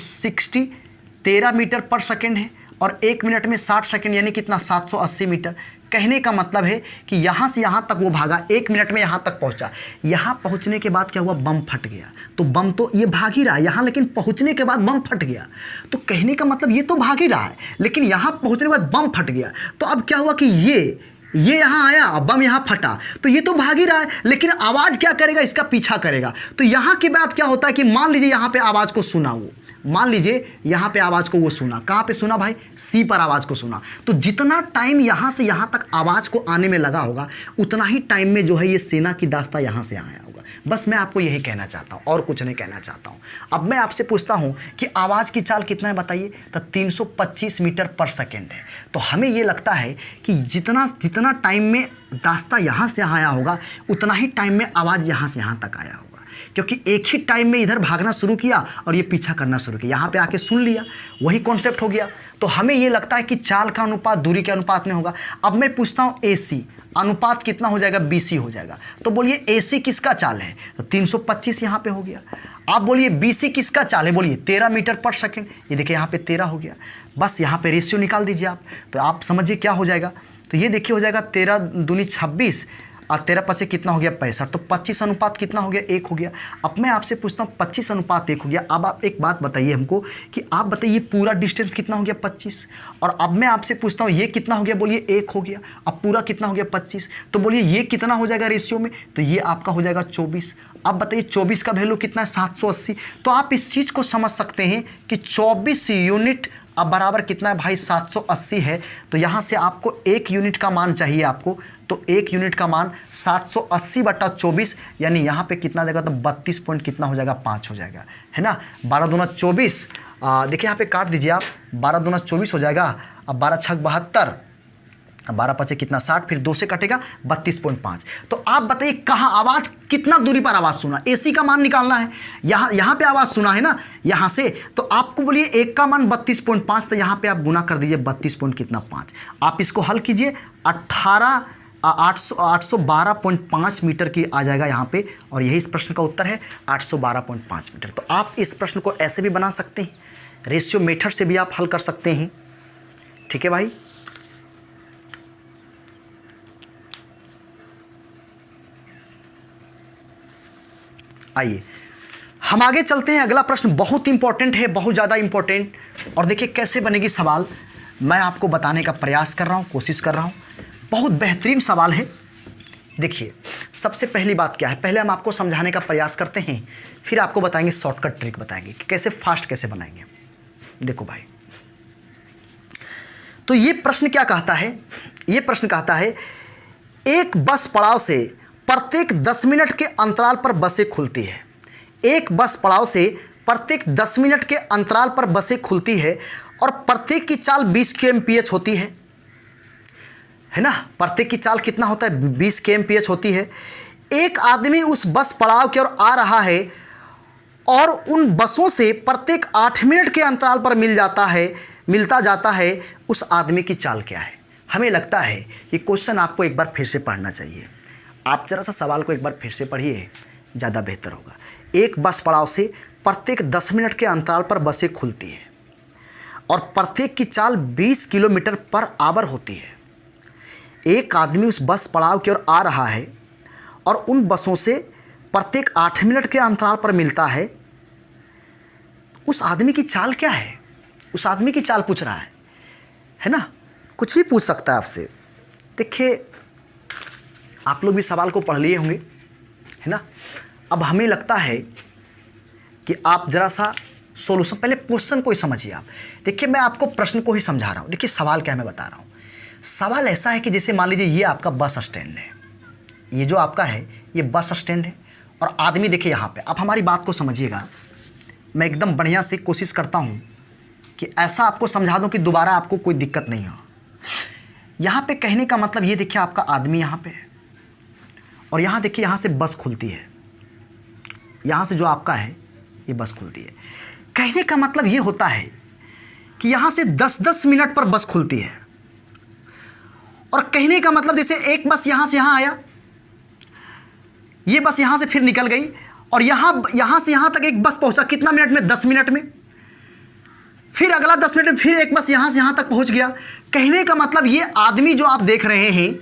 13 मीटर पर सेकेंड है, और 1 मिनट में 60 सेकंड यानी कितना 780 मीटर। कहने का मतलब है कि यहाँ से यहाँ तक वो भागा, 1 मिनट में यहाँ तक पहुँचा। यहाँ पहुँचने के बाद क्या हुआ, बम फट गया। तो बम तो ये भाग ही रहा है यहाँ, लेकिन पहुँचने के बाद बम फट गया। तो कहने का मतलब ये तो भाग ही रहा है, लेकिन यहाँ पहुँचने के बाद बम फट गया। तो अब क्या हुआ कि ये यहाँ आया, बम यहाँ फटा, तो ये तो भाग ही रहा है, लेकिन आवाज़ क्या करेगा, इसका पीछा करेगा। तो यहाँ के बाद क्या होता है कि मान लीजिए यहाँ पे आवाज़ को सुना, वो मान लीजिए यहाँ पे आवाज़ को वो सुना, कहाँ पे सुना भाई, सी पर आवाज़ को सुना। तो जितना टाइम यहाँ से यहाँ तक आवाज़ को आने में लगा होगा, उतना ही टाइम में जो है ये सेना की दास्ता यहाँ से आया होगा। बस मैं आपको यही कहना चाहता हूँ, और कुछ नहीं कहना चाहता हूँ। अब मैं आपसे पूछता हूँ कि आवाज़ की चाल कितना है बताइए, तो 325 मीटर पर सेकेंड है। तो हमें ये लगता है कि जितना टाइम में दास्ता यहाँ से यहाँ आया होगा, उतना ही टाइम में आवाज़ यहाँ से यहाँ तक आया होगा, क्योंकि एक ही टाइम में इधर भागना शुरू किया और ये पीछा करना शुरू किया, यहाँ पे आके सुन लिया, वही कॉन्सेप्ट हो गया। तो हमें ये लगता है कि चाल का अनुपात दूरी के अनुपात में होगा। अब मैं पूछता हूँ AC अनुपात कितना हो जाएगा, BC हो जाएगा। तो बोलिए AC किसका चाल है, तो 325 यहाँ पे हो गया। आप बोलिए BC किसका चाल है, बोलिए 13 मीटर पर सेकेंड, ये देखिए यहाँ पे 13 हो गया। बस यहाँ पे रेशियो निकाल दीजिए आप, तो आप समझिए क्या हो जाएगा। तो ये देखिए हो जाएगा 13 दूनी 26 और 13 पचे कितना हो गया 65। तो 25 अनुपात कितना हो गया 1 हो गया। अब मैं आपसे पूछता हूँ 25 अनुपात 1 हो गया। अब आप एक बात बताइए हमको कि आप बताइए पूरा डिस्टेंस कितना हो गया 25, और अब मैं आपसे पूछता हूँ ये कितना हो गया, बोलिए 1 हो गया। अब पूरा कितना हो गया 25, तो बोलिए ये कितना हो जाएगा रेशियो में, तो ये आपका हो जाएगा 24। अब बताइए 24 का वैल्यू कितना है 780। तो आप इस चीज़ को समझ सकते हैं कि 24 यूनिट अब बराबर कितना है भाई 780 है। तो यहाँ से आपको 1 यूनिट का मान चाहिए आपको, तो 1 यूनिट का मान 780 बटा 24, यानी यहाँ पे कितना जाएगा, तो 32 पॉइंट कितना हो जाएगा 5 हो जाएगा, है ना। 12 दूना 24, देखिए यहाँ पे काट दीजिए आप, 12 दूना 24 हो जाएगा। अब 12 छक 72, 12 पचे कितना 60, फिर 2 से कटेगा 32.5। तो आप बताइए कहाँ आवाज़ कितना दूरी पर आवाज़ सुना, AC का मान निकालना है। यहाँ पे आवाज़ सुना है ना यहाँ से, तो आपको बोलिए 1 का मान 32.5, तो यहाँ पे आप गुना कर दीजिए 32 पॉइंट कितना 5। आप इसको हल कीजिए 812.5 मीटर की आ जाएगा यहाँ पे, और यही इस प्रश्न का उत्तर है 812.5 मीटर। तो आप इस प्रश्न को ऐसे भी बना सकते हैं, रेशियो मेथड से भी आप हल कर सकते हैं, ठीक है भाई। आइए हम आगे चलते हैं। अगला प्रश्न बहुत इंपॉर्टेंट है, बहुत ज़्यादा इंपॉर्टेंट, और देखिए कैसे बनेगी सवाल, मैं आपको बताने का प्रयास कर रहा हूँ, कोशिश कर रहा हूँ। बहुत बेहतरीन सवाल है, देखिए, सबसे पहली बात क्या है, पहले हम आपको समझाने का प्रयास करते हैं, फिर आपको बताएंगे शॉर्टकट ट्रिक बताएंगे कि कैसे फास्ट कैसे बनाएंगे। देखो भाई, तो ये प्रश्न क्या कहता है, ये प्रश्न कहता है एक बस पड़ाव से प्रत्येक 10 मिनट के अंतराल पर बसें खुलती है। एक बस पड़ाव से प्रत्येक 10 मिनट के अंतराल पर बसें खुलती है और प्रत्येक की चाल 20 kmph होती है ना। प्रत्येक की चाल कितना होता है, 20 kmph होती है। एक आदमी उस बस पड़ाव की ओर आ रहा है और उन बसों से प्रत्येक 8 मिनट के अंतराल पर मिलता जाता है, उस आदमी की चाल क्या है। हमें लगता है कि क्वेश्चन आपको एक बार फिर से पढ़ना चाहिए। आप जरा सा सवाल को एक बार फिर से पढ़िए, ज़्यादा बेहतर होगा। एक बस पड़ाव से प्रत्येक 10 मिनट के अंतराल पर बसें खुलती है और प्रत्येक की चाल 20 किलोमीटर पर आवर होती है। एक आदमी उस बस पड़ाव की ओर आ रहा है और उन बसों से प्रत्येक 8 मिनट के अंतराल पर मिलता है, उस आदमी की चाल क्या है। उस आदमी की चाल पूछ रहा है ना, कुछ भी पूछ सकता है आपसे। देखिए, आप लोग भी सवाल को पढ़ लिए होंगे, है ना। अब हमें लगता है कि आप जरा सा सॉल्यूशन, पहले क्वेश्चन को ही समझिए आप। देखिए, मैं आपको प्रश्न को ही समझा रहा हूँ। देखिए सवाल क्या है मैं बता रहा हूँ। सवाल ऐसा है कि जैसे मान लीजिए ये आपका बस स्टैंड है, ये जो आपका है ये बस स्टैंड है और आदमी देखिए यहाँ पे। आप हमारी बात को समझिएगा, मैं एकदम बढ़िया से कोशिश करता हूँ कि ऐसा आपको समझा दूँ कि दोबारा आपको कोई दिक्कत नहीं हो। यहाँ पे कहने का मतलब ये देखिए, आपका आदमी यहाँ पे है और यहाँ देखिए, यहाँ से बस खुलती है, यहाँ से जो आपका है ये बस खुलती है। कहने का मतलब ये होता है कि यहाँ से 10-10 मिनट पर बस खुलती है। और कहने का मतलब जैसे एक बस यहाँ से यहाँ आया, ये बस यहाँ से फिर निकल गई और यहाँ से यहाँ तक एक बस पहुँचा, कितना मिनट में, 10 मिनट में। फिर अगला 10 मिनट में फिर एक बस यहाँ से यहाँ तक पहुँच गया। कहने का मतलब ये आदमी जो आप देख रहे हैं,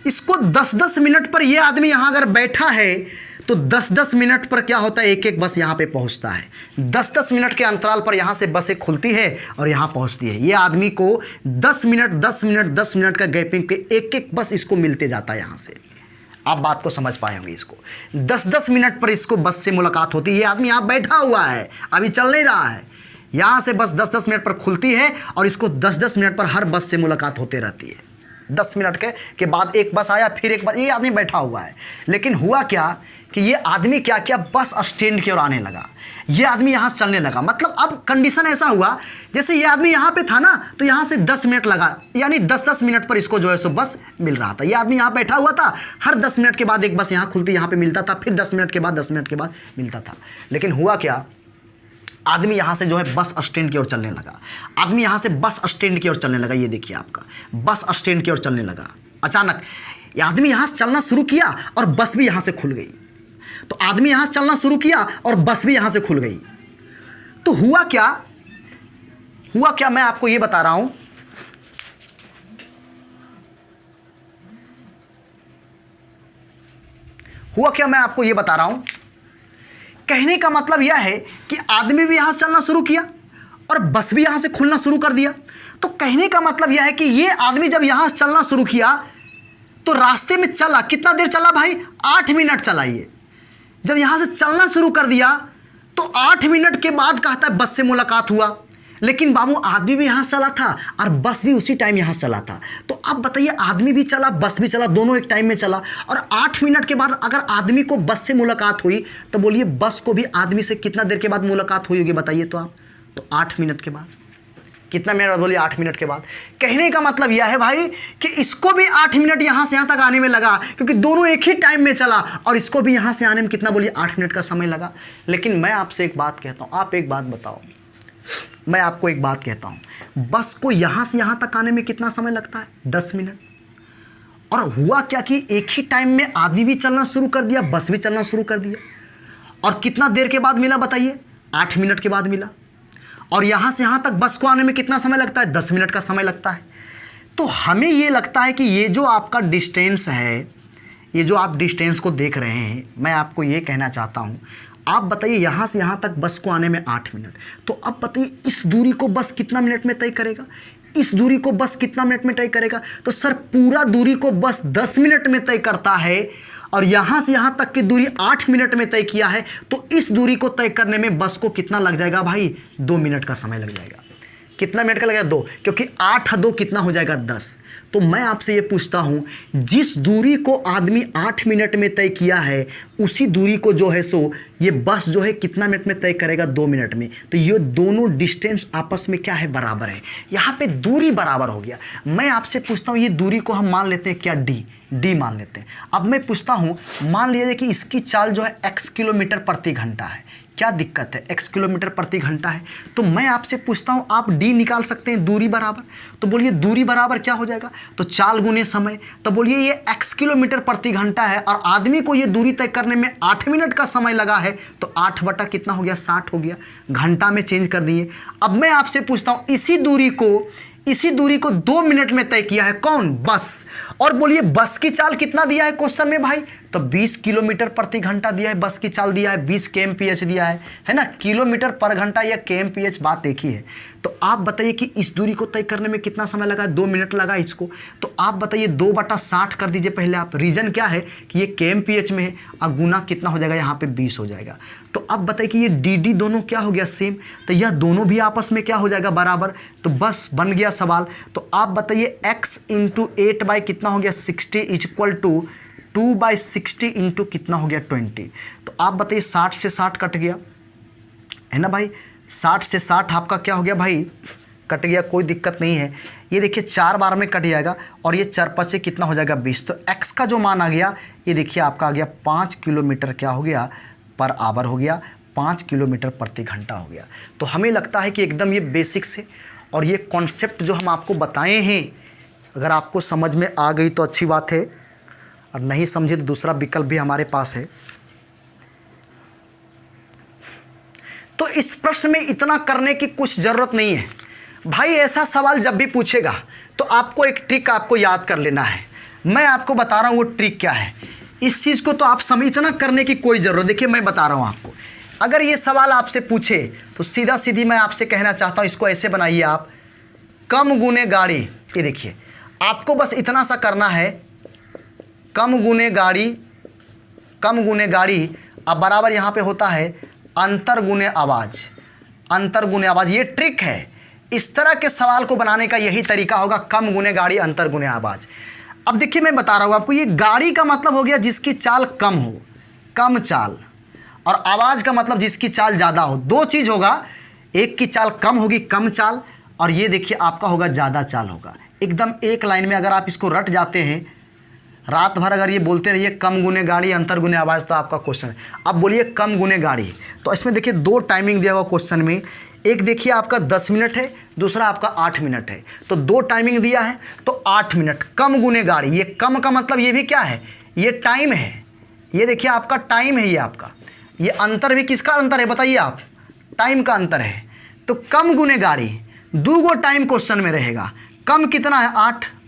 इसको 10-10 मिनट पर ये आदमी यहाँ अगर बैठा है तो 10-10 मिनट पर क्या होता है, एक एक बस यहाँ पे पहुँचता है। 10-10 मिनट के अंतराल पर यहाँ से बसें खुलती है और यहाँ पहुँचती है। ये आदमी को 10 मिनट का गैपिंग के एक एक बस इसको मिलते जाता है यहाँ से। आप बात को समझ पाए होंगे। इसको 10-10 मिनट पर इसको बस से मुलाकात होती है। ये आदमी यहाँ बैठा हुआ है, अभी चल नहीं रहा है, यहाँ से बस 10-10 मिनट पर खुलती है और इसको 10-10 मिनट पर हर बस से मुलाकात होते रहती है। 10 मिनट के बाद एक बस आया, फिर एक बस, ये आदमी बैठा हुआ है। लेकिन हुआ क्या कि ये आदमी क्या किया, बस स्टैंड की ओर आने लगा। ये आदमी यहाँ से चलने लगा। मतलब अब कंडीशन ऐसा हुआ, जैसे ये आदमी यहाँ पे था ना, तो यहाँ से 10 मिनट लगा, यानी 10-10 मिनट पर इसको जो है सो बस मिल रहा था। ये आदमी यहाँ बैठा हुआ था, हर 10 मिनट के बाद एक बस यहाँ खुलती, यहाँ पे मिलता था, फिर 10 मिनट के बाद 10 मिनट के बाद मिलता था। लेकिन हुआ क्या, आदमी यहाँ से जो है बस स्टैंड की ओर चलने लगा। आदमी यहाँ से बस स्टैंड की ओर चलने लगा। ये देखिए आपका बस स्टैंड की ओर चलने लगा। अचानक ये आदमी यहाँ से चलना शुरू किया और बस भी यहाँ से खुल गई। तो आदमी यहाँ से चलना शुरू किया और बस भी यहाँ से खुल गई। तो हुआ क्या मैं आपको ये बता रहा हूं। मैं आपको ये बता रहा हूं। कहने का मतलब यह है कि आदमी भी यहां से चलना शुरू किया और बस भी यहां से खुलना शुरू कर दिया। तो कहने का मतलब यह है कि ये आदमी जब यहां से चलना शुरू किया तो रास्ते में चला, कितना देर चला भाई, 8 मिनट चला। ये जब यहां से चलना शुरू कर दिया तो 8 मिनट के बाद कहता है बस से मुलाकात हुआ। लेकिन बाबू आदमी भी यहाँ से चला था और बस भी उसी टाइम यहाँ से चला था। तो अब बताइए, आदमी भी चला, बस भी चला, दोनों एक टाइम में चला। और 8 मिनट के बाद अगर आदमी को बस से मुलाकात हुई तो बोलिए बस को भी आदमी से कितना देर के बाद मुलाकात हुई होगी, बताइए तो आप। तो 8 मिनट के बाद। कितना मिनट, बोलिए 8 मिनट के बाद। कहने का मतलब यह है भाई कि इसको भी 8 मिनट यहाँ से यहाँ तक आने में लगा, क्योंकि दोनों एक ही टाइम में चला और इसको भी यहाँ से आने में कितना, बोलिए 8 मिनट का समय लगा। लेकिन मैं आपसे एक बात कहता हूँ, आप एक बात बताओ, मैं आपको एक बात कहता हूं, बस को यहां से यहां तक आने में कितना समय लगता है, 10 मिनट। और हुआ क्या कि एक ही टाइम में आदमी भी चलना शुरू कर दिया, बस भी चलना शुरू कर दिया। और कितना देर के बाद मिला बताइए, 8 मिनट के बाद मिला। और यहां से यहां तक बस को आने में कितना समय लगता है, 10 मिनट का समय लगता है। तो हमें ये लगता है कि ये जो आपका डिस्टेंस है, ये जो आप डिस्टेंस को देख रहे हैं, मैं आपको ये कहना चाहता हूं, आप बताइए यहाँ से यहाँ तक बस को आने में 8 मिनट, तो अब बताइए इस दूरी को बस कितना मिनट में तय करेगा। इस दूरी को बस कितना मिनट में तय करेगा? तो सर पूरा दूरी को बस 10 मिनट में तय करता है और यहाँ से यहाँ तक की दूरी 8 मिनट में तय किया है, तो इस दूरी को तय करने में बस को कितना लग जाएगा भाई? 2 मिनट का समय लग जाएगा। कितना मिनट का लगेगा? 2, क्योंकि 8 2 कितना हो जाएगा? 10। तो मैं आपसे ये पूछता हूँ, जिस दूरी को आदमी 8 मिनट में तय किया है उसी दूरी को जो है सो ये बस जो है कितना मिनट में तय करेगा? 2 मिनट में। तो ये दोनों डिस्टेंस आपस में क्या है? बराबर है। यहाँ पे दूरी बराबर हो गया। मैं आपसे पूछता हूँ, ये दूरी को हम मान लेते हैं क्या? डी मान लेते हैं। अब मैं पूछता हूँ, मान लीजिए कि इसकी चाल जो है x किलोमीटर प्रति घंटा है। क्या दिक्कत है? x किलोमीटर प्रति घंटा है। तो मैं आपसे पूछता हूं, आप d निकाल सकते हैं दूरी बराबर। तो बोलिए दूरी बराबर क्या हो जाएगा? तो चाल गुने समय। तो बोलिए ये x किलोमीटर प्रति घंटा है और आदमी को ये दूरी तय करने में 8 मिनट का समय लगा है, तो 8 बटा कितना हो गया? 60 हो गया। घंटा में चेंज कर दिए। अब मैं आपसे पूछता हूं, इसी दूरी को 2 मिनट में तय किया है कौन? बस। और बोलिए बस की चाल कितना दिया है क्वेश्चन में भाई? तो 20 किलोमीटर प्रति घंटा दिया है, बस की चाल दिया है 20 kmph दिया है ना? किलोमीटर पर घंटा या kmph बात एक ही है। तो आप बताइए कि इस दूरी को तय करने में कितना समय लगा? 2 मिनट लगा इसको। तो आप बताइए 2/60 कर दीजिए पहले आप। रीजन क्या है कि ये kmph में है और गुना कितना हो जाएगा? यहाँ पे 20 हो जाएगा। तो अब बताइए कि ये dd दोनों क्या हो गया? सेम। तो यह दोनों भी आपस में क्या हो जाएगा? बराबर। तो बस बन गया सवाल। तो आप बताइए x × 8 बाई कितना हो गया? 60 इक्वल टू 2/60 इंटू कितना हो गया? 20। तो आप बताइए 60 से 60 कट गया है ना भाई? 60 से 60 आपका क्या हो गया भाई? कट गया, कोई दिक्कत नहीं है। ये देखिए 4 बार में कट जाएगा और ये 4 5 से कितना हो जाएगा? 20। तो x का जो मान आ गया ये देखिए आपका आ गया 5 किलोमीटर क्या हो गया? पर आवर हो गया, 5 किलोमीटर प्रति घंटा हो गया। तो हमें लगता है कि एकदम ये बेसिक्स है और ये कॉन्सेप्ट जो हम आपको बताए हैं, अगर आपको समझ में आ गई तो अच्छी बात है, और नहीं समझे तो दूसरा विकल्प भी हमारे पास है। तो इस प्रश्न में इतना करने की कुछ ज़रूरत नहीं है भाई। ऐसा सवाल जब भी पूछेगा तो आपको एक ट्रिक आपको याद कर लेना है। मैं आपको बता रहा हूँ वो ट्रिक क्या है। इस चीज़ को तो आप समझ, इतना करने की कोई ज़रूरत। देखिए मैं बता रहा हूँ आपको, अगर ये सवाल आपसे पूछे तो सीधा सीधी मैं आपसे कहना चाहता हूँ, इसको ऐसे बनाइए आप, कम गुने गाड़ी। ये देखिए आपको बस इतना सा करना है, कम गुने गाड़ी अब बराबर यहाँ पे होता है अंतर गुने आवाज़। अंतर गुने आवाज़ ये ट्रिक है। इस तरह के सवाल को बनाने का यही तरीका होगा, कम गुने गाड़ी अंतर गुने आवाज़। अब देखिए मैं बता रहा हूँ आपको, ये गाड़ी का मतलब हो गया जिसकी चाल कम हो, कम चाल, और आवाज़ का मतलब जिसकी चाल ज़्यादा हो। 2 चीज़ होगा, एक की चाल कम होगी, कम चाल, और ये देखिए आपका होगा ज़्यादा चाल होगा। एकदम एक लाइन में अगर आप इसको रट जाते हैं, रात भर अगर ये बोलते रहिए कम गुने गाड़ी अंतर गुने आवाज़, तो आपका क्वेश्चन है। अब बोलिए कम गुने गाड़ी, तो इसमें देखिए 2 टाइमिंग दिया हुआ क्वेश्चन में। एक देखिए आपका 10 मिनट है, दूसरा आपका 8 मिनट है। तो 2 टाइमिंग दिया है तो 8 मिनट कम गुने गाड़ी। ये कम का मतलब ये भी क्या है? ये टाइम है। ये देखिए आपका टाइम है, ये आपका, ये अंतर भी किसका अंतर है बताइए आप? टाइम का अंतर है। तो कम गुने गाड़ी, 2 टाइम क्वेश्चन में रहेगा। कम कितना है?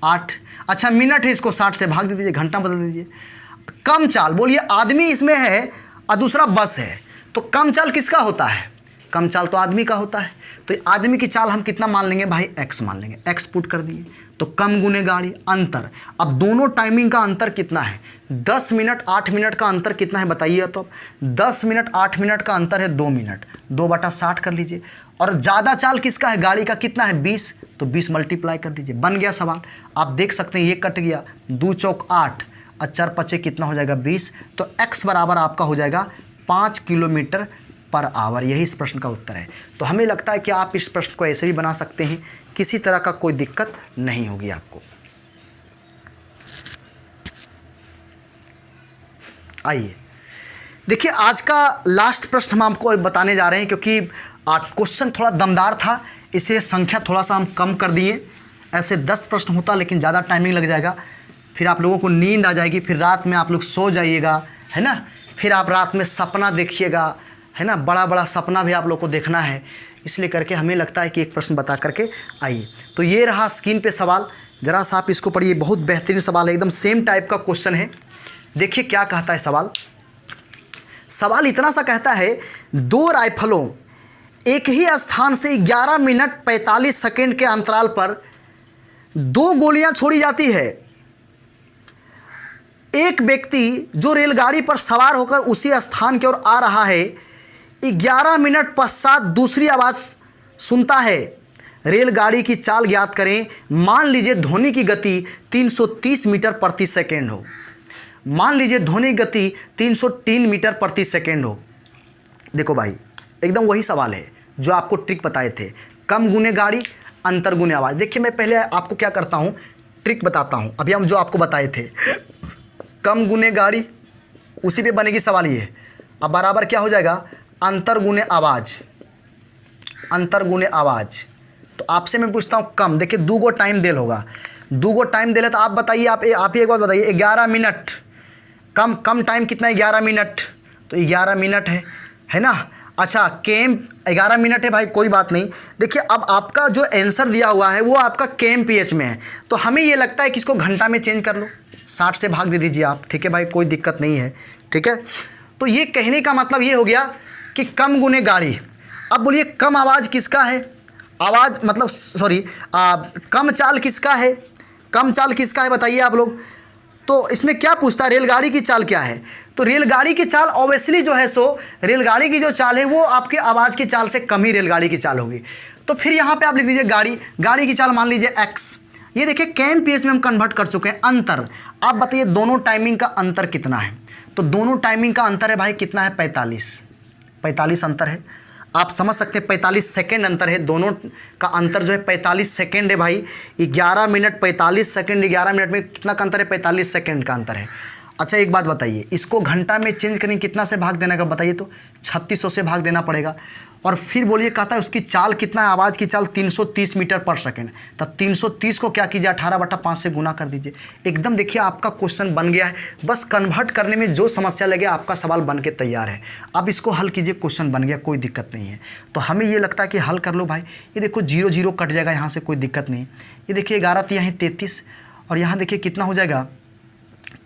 8। अच्छा मिनट है, इसको 60 से भाग दीजिए, घंटा बदल दीजिए। कम चाल, बोलिए आदमी इसमें है और दूसरा बस है, तो कम चाल किसका होता है? कम चाल तो आदमी का होता है। तो आदमी की चाल हम कितना मान लेंगे भाई? x मान लेंगे। x पुट कर दिए, तो कम गुने गाड़ी अंतर। अब दोनों टाइमिंग का अंतर कितना है? 10 मिनट 8 मिनट का अंतर कितना है बताइए? तो 10 मिनट 8 मिनट का अंतर है 2 मिनट। 2/60 कर लीजिए। और ज़्यादा चाल किसका है? गाड़ी का कितना है? 20। तो 20 मल्टीप्लाई कर दीजिए, बन गया सवाल। आप देख सकते हैं ये कट गया, 2 चौक 8 और 4 पचे कितना हो जाएगा? 20। तो x बराबर आपका हो जाएगा 5 किलोमीटर पर आवर। यही इस प्रश्न का उत्तर है। तो हमें लगता है कि आप इस प्रश्न को ऐसे भी बना सकते हैं, किसी तरह का कोई दिक्कत नहीं होगी आपको। आइए देखिए आज का लास्ट प्रश्न हम आपको बताने जा रहे हैं, क्योंकि क्वेश्चन थोड़ा दमदार था, इसलिए संख्या थोड़ा सा हम कम कर दिए। ऐसे 10 प्रश्न होता लेकिन ज़्यादा टाइमिंग लग जाएगा, फिर आप लोगों को नींद आ जाएगी, फिर रात में आप लोग सो जाइएगा, है ना? फिर आप रात में सपना देखिएगा, है ना? बड़ा बड़ा सपना भी आप लोग को देखना है, इसलिए करके हमें लगता है कि एक प्रश्न बता करके आइए। तो ये रहा स्क्रीन पे सवाल, ज़रा सा आप इसको पढ़िए, बहुत बेहतरीन सवाल है, एकदम सेम टाइप का क्वेश्चन है। देखिए क्या कहता है सवाल। सवाल इतना सा कहता है, 2 राइफलों एक ही स्थान से 11 मिनट 45 सेकेंड के अंतराल पर 2 गोलियां छोड़ी जाती है। एक व्यक्ति जो रेलगाड़ी पर सवार होकर उसी स्थान की ओर आ रहा है, 11 मिनट पश्चात दूसरी आवाज़ सुनता है। रेलगाड़ी की चाल ज्ञात करें। मान लीजिए ध्वनि की गति 330 मीटर प्रति सेकेंड हो। मान लीजिए ध्वनि गति 303 मीटर प्रति सेकेंड हो। देखो भाई, एकदम वही सवाल है जो आपको ट्रिक बताए थे, कम गुने गाड़ी, अंतर गुने आवाज़। देखिए, मैं पहले आपको क्या करता हूँ, ट्रिक बताता हूँ। अभी हम जो आपको बताए थे, कम गुने गाड़ी, उसी पे बनेगी सवाल ये। अब बराबर क्या हो जाएगा, अंतर गुने आवाज़, अंतर गुने आवाज़। तो आपसे मैं पूछता हूँ कम। देखिए 2 गो टाइम देल होगा, 2 गो टाइम देले तो आप बताइए, आप ही एक बात बताइए, 11 मिनट। कम टाइम कितना है, 11 मिनट, तो 11 मिनट है ना। अच्छा, केम 11 मिनट है भाई, कोई बात नहीं। देखिए अब आपका जो आंसर दिया हुआ है वो आपका kmph में है, तो हमें ये लगता है कि इसको घंटा में चेंज कर लो, 60 से भाग दे दीजिए आप, ठीक है भाई, कोई दिक्कत नहीं है, ठीक है। तो ये कहने का मतलब ये हो गया कि कम गुने गाड़ी। अब बोलिए कम आवाज़ किसका है, आवाज़ मतलब सॉरी कम चाल किसका है, कम चाल किसका है बताइए आप लोग। तो इसमें क्या पूछता है, रेलगाड़ी की चाल क्या है। तो रेलगाड़ी की चाल ऑब्वियसली जो है सो रेलगाड़ी की जो चाल है वो आपके आवाज़ की चाल से कम ही रेलगाड़ी की चाल होगी। तो फिर यहाँ पे आप लिख दीजिए गाड़ी की चाल मान लीजिए x। ये देखिए kmph में हम कन्वर्ट कर चुके हैं। अंतर, आप बताइए दोनों टाइमिंग का अंतर कितना है। तो दोनों टाइमिंग का अंतर है भाई कितना है, 45 अंतर है। आप समझ सकते हैं 45 सेकेंड अंतर है, दोनों का अंतर जो है 45 सेकेंड है भाई। 11 मिनट 45 सेकेंड, 11 मिनट में कितना का अंतर है, 45 सेकेंड का अंतर है। अच्छा एक बात बताइए, इसको घंटा में चेंज करें कितना से भाग देना का बताइए, तो 3600 से भाग देना पड़ेगा। और फिर बोलिए कहता है उसकी चाल कितना है, आवाज़ की चाल 330 मीटर पर सेकेंड। तब 330 को क्या कीजिए, 18/5 से गुना कर दीजिए। एकदम देखिए आपका क्वेश्चन बन गया है। बस कन्वर्ट करने में जो समस्या लगे आपका सवाल बन के तैयार है। अब इसको हल कीजिए, क्वेश्चन बन गया, कोई दिक्कत नहीं है। तो हमें ये लगता है कि हल कर लो भाई। ये देखो 0 0 कट जाएगा यहाँ से, कोई दिक्कत नहीं। ये देखिए 11 तिहाई 33, और यहाँ देखिए कितना हो जाएगा,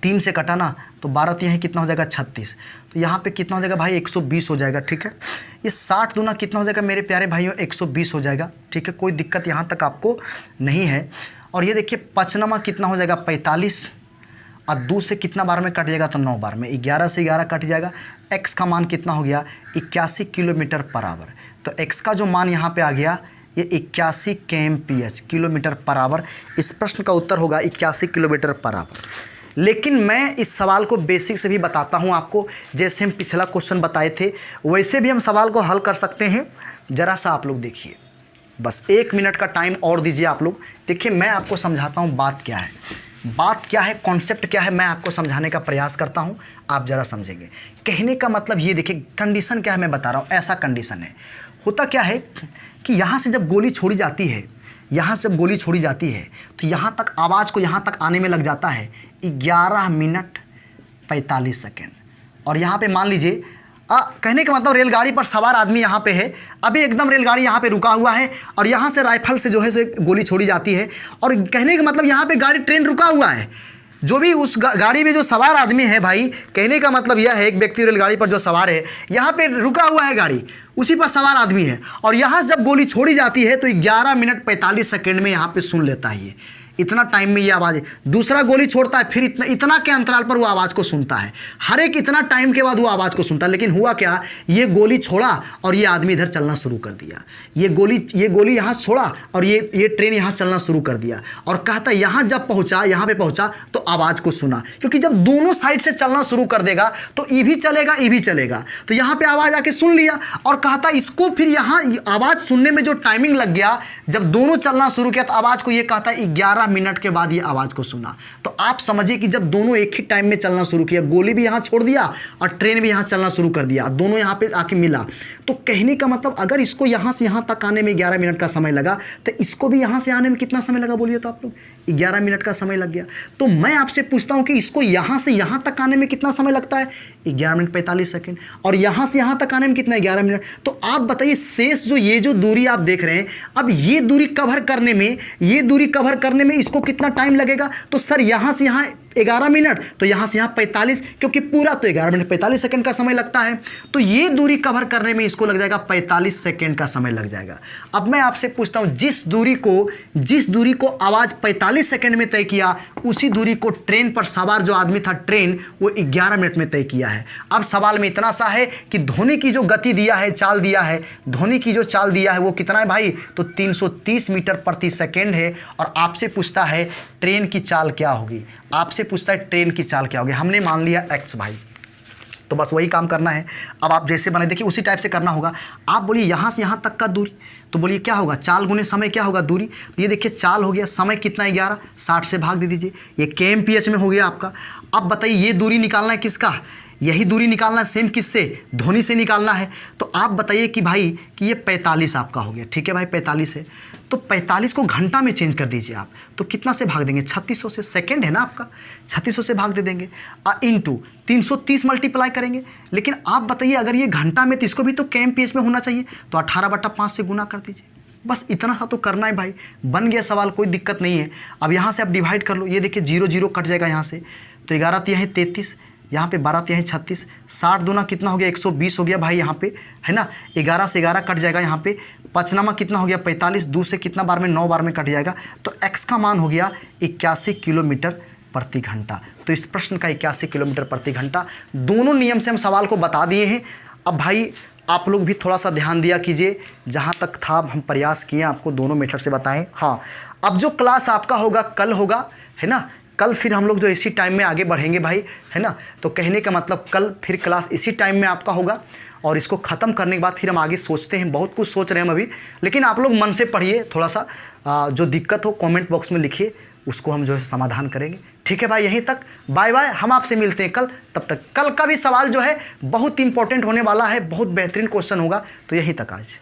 3 से कटा ना, तो 12 तिहाई कितना हो जाएगा, 36। तो यहाँ पे कितना हो जाएगा भाई, 120 हो जाएगा, ठीक है। ये 60 दूना कितना हो जाएगा मेरे प्यारे भाइयों, 120 हो जाएगा, ठीक है, कोई दिक्कत यहाँ तक आपको नहीं है। और ये देखिए 5 कितना हो जाएगा, 45, और 2 से कितना बार में कट जाएगा, तो 9 बार में, 11 से 11 कट जाएगा। x का मान कितना हो गया, 81 किलोमीटर पर आवर। तो x का जो मान यहाँ पे आ गया ये 81 kmph, किलोमीटर पर आवर। इस प्रश्न का उत्तर होगा 81 किलोमीटर पर आवर। लेकिन मैं इस सवाल को बेसिक से भी बताता हूं आपको, जैसे हम पिछला क्वेश्चन बताए थे वैसे भी हम सवाल को हल कर सकते हैं। ज़रा सा आप लोग देखिए, बस 1 मिनट का टाइम और दीजिए आप लोग। देखिए मैं आपको समझाता हूं बात क्या है, कॉन्सेप्ट क्या है, मैं आपको समझाने का प्रयास करता हूं, आप ज़रा समझेंगे। कहने का मतलब ये देखिए कंडीशन क्या है मैं बता रहा हूँ। ऐसा कंडीशन है, होता क्या है कि यहाँ से जब गोली छोड़ी जाती है, यहाँ से जब गोली छोड़ी जाती है तो यहाँ तक आवाज़ को यहाँ तक आने में लग जाता है 11 मिनट 45 सेकेंड। और यहाँ पे मान लीजिए कहने का मतलब रेलगाड़ी पर सवार आदमी यहाँ पे है, अभी एकदम रेलगाड़ी यहाँ पे रुका हुआ है और यहाँ से राइफल से जो है गोली छोड़ी जाती है। और कहने का मतलब यहाँ पे गाड़ी ट्रेन रुका हुआ है, जो भी उस गाड़ी में जो सवार आदमी है भाई, कहने का मतलब यह है एक व्यक्ति रेलगाड़ी पर जो सवार है यहाँ पे रुका हुआ है गाड़ी, उसी पर सवार आदमी है, और यहाँ से जब गोली छोड़ी जाती है तो 11 मिनट 45 सेकेंड में यहाँ पे सुन लेता है। ये इतना टाइम में ये आवाज़, दूसरा गोली छोड़ता है फिर इतना के अंतराल पर वो आवाज़ को सुनता है, हर एक इतना टाइम के बाद वो आवाज़ को सुनता है। लेकिन हुआ क्या, ये गोली छोड़ा और ये आदमी इधर चलना शुरू कर दिया, ये गोली यहाँ से छोड़ा और ये ट्रेन यहाँ से चलना शुरू कर दिया। और कहता यहाँ जब पहुँचा, यहाँ पे पहुँचा तो आवाज़ को सुना, क्योंकि जब दोनों साइड से चलना शुरू कर देगा तो ये भी चलेगा ये भी चलेगा। तो यहाँ पे आवाज़ आके सुन लिया और कहता इसको फिर यहाँ आवाज़ सुनने में जो टाइमिंग लग गया, जब दोनों चलना शुरू किया तो आवाज़ को ये कहता है 11 मिनट के बाद ये आवाज़ को सुना। तो आप समझिए कि जब दोनों एक ही टाइम में चलना शुरू किया, गोली भी यहाँ छोड़ दिया और ट्रेन भी यहाँ चलना शुरू कर दिया, दोनों यहाँ पे आके मिला, तो कहने का मतलब अगर इसको यहाँ से यहाँ तक आने में 11 मिनट का समय लगा तो इसको भी यहाँ से आने में कितना समय लगा बोलिए तो आप लोग, 11 मिनट का समय लग गया। तो मैं आपसे पूछता हूँ कि इसको यहाँ से यहाँ तक आने में कितना समय लगता है, 11 मिनट 45 सेकेंड, और यहाँ से यहाँ तक आने में कितना है, 11 मिनट। तो आप बताइए शेष जो ये जो दूरी आप देख रहे हैं, अब ये दूरी कवर करने में इसको कितना टाइम लगेगा। तो सर यहाँ से यहाँ 11 मिनट, तो यहाँ से यहाँ 45, क्योंकि पूरा तो 11 मिनट 45 सेकंड का समय लगता है, तो ये दूरी कवर करने में इसको लग जाएगा 45 सेकंड का समय लग जाएगा। अब मैं आपसे पूछता हूँ, जिस दूरी को आवाज़ 45 सेकंड में तय किया, उसी दूरी को ट्रेन पर सवार जो आदमी था ट्रेन, वो 11 मिनट में तय किया है। अब सवाल में इतना सा है कि ध्वनि की जो गति दिया है, चाल दिया है, ध्वनि की जो चाल दिया है वो कितना है भाई, तो 330 मीटर प्रति सेकेंड है। और आपसे पूछता है ट्रेन की चाल क्या होगी, आपसे पूछता है ट्रेन की चाल क्या होगी। हमने मान लिया x भाई, तो बस वही काम करना है। अब आप जैसे बने देखिए उसी टाइप से करना होगा। आप बोलिए यहाँ से यहाँ तक का दूरी, तो बोलिए क्या होगा, चाल गुने समय क्या होगा, दूरी। तो ये देखिए चाल हो गया, समय कितना 11, 60 से भाग दे दीजिए, ये kmph में हो गया आपका। अब बताइए ये दूरी निकालना है किसका, यही दूरी निकालना है सेम किससे, ध्वनि से निकालना है। तो आप बताइए कि भाई कि ये 45 आपका हो गया, ठीक है भाई 45 है, तो 45 को घंटा में चेंज कर दीजिए आप, तो कितना से भाग देंगे, 3600 से, सेकंड है ना आपका, 3600 से भाग दे देंगे, इंटू 330 मल्टीप्लाई करेंगे। लेकिन आप बताइए अगर ये घंटा में, तो इसको भी तो kmph में होना चाहिए, तो 18/5 से गुना कर दीजिए। बस इतना सा तो करना है भाई, बन गया सवाल, कोई दिक्कत नहीं है। अब यहाँ से आप डिवाइड कर लो, ये देखिए 0 0 कट जाएगा यहाँ से, तो 11 तिहाई 33, यहाँ पे 12 तिहाई 36, 60 दूना कितना हो गया 120 हो गया भाई यहाँ पे, है ना। 11 से 11 कट जाएगा यहाँ पे, 5 कितना हो गया 45, 2 से कितना बार में 9 बार में कट जाएगा, तो x का मान हो गया 81 किलोमीटर प्रति घंटा। तो इस प्रश्न का 81 किलोमीटर प्रति घंटा, दोनों नियम से हम सवाल को बता दिए हैं। अब भाई आप लोग भी थोड़ा सा ध्यान दिया कीजिए, जहाँ तक था हम प्रयास किए आपको दोनों मेथड से बताएं। हाँ, अब जो क्लास आपका होगा कल होगा, है ना, कल फिर हम लोग जो इसी टाइम में आगे बढ़ेंगे भाई, है ना। तो कहने का मतलब कल फिर क्लास इसी टाइम में आपका होगा, और इसको ख़त्म करने के बाद फिर हम आगे सोचते हैं, बहुत कुछ सोच रहे हैं हम अभी, लेकिन आप लोग मन से पढ़िए थोड़ा सा, जो दिक्कत हो कमेंट बॉक्स में लिखिए, उसको हम जो है समाधान करेंगे। ठीक है भाई, यहीं तक, बाय बाय, हम आपसे मिलते हैं कल। तब तक कल का भी सवाल जो है बहुत इंपॉर्टेंट होने वाला है, बहुत बेहतरीन क्वेश्चन होगा। तो यहीं तक आज।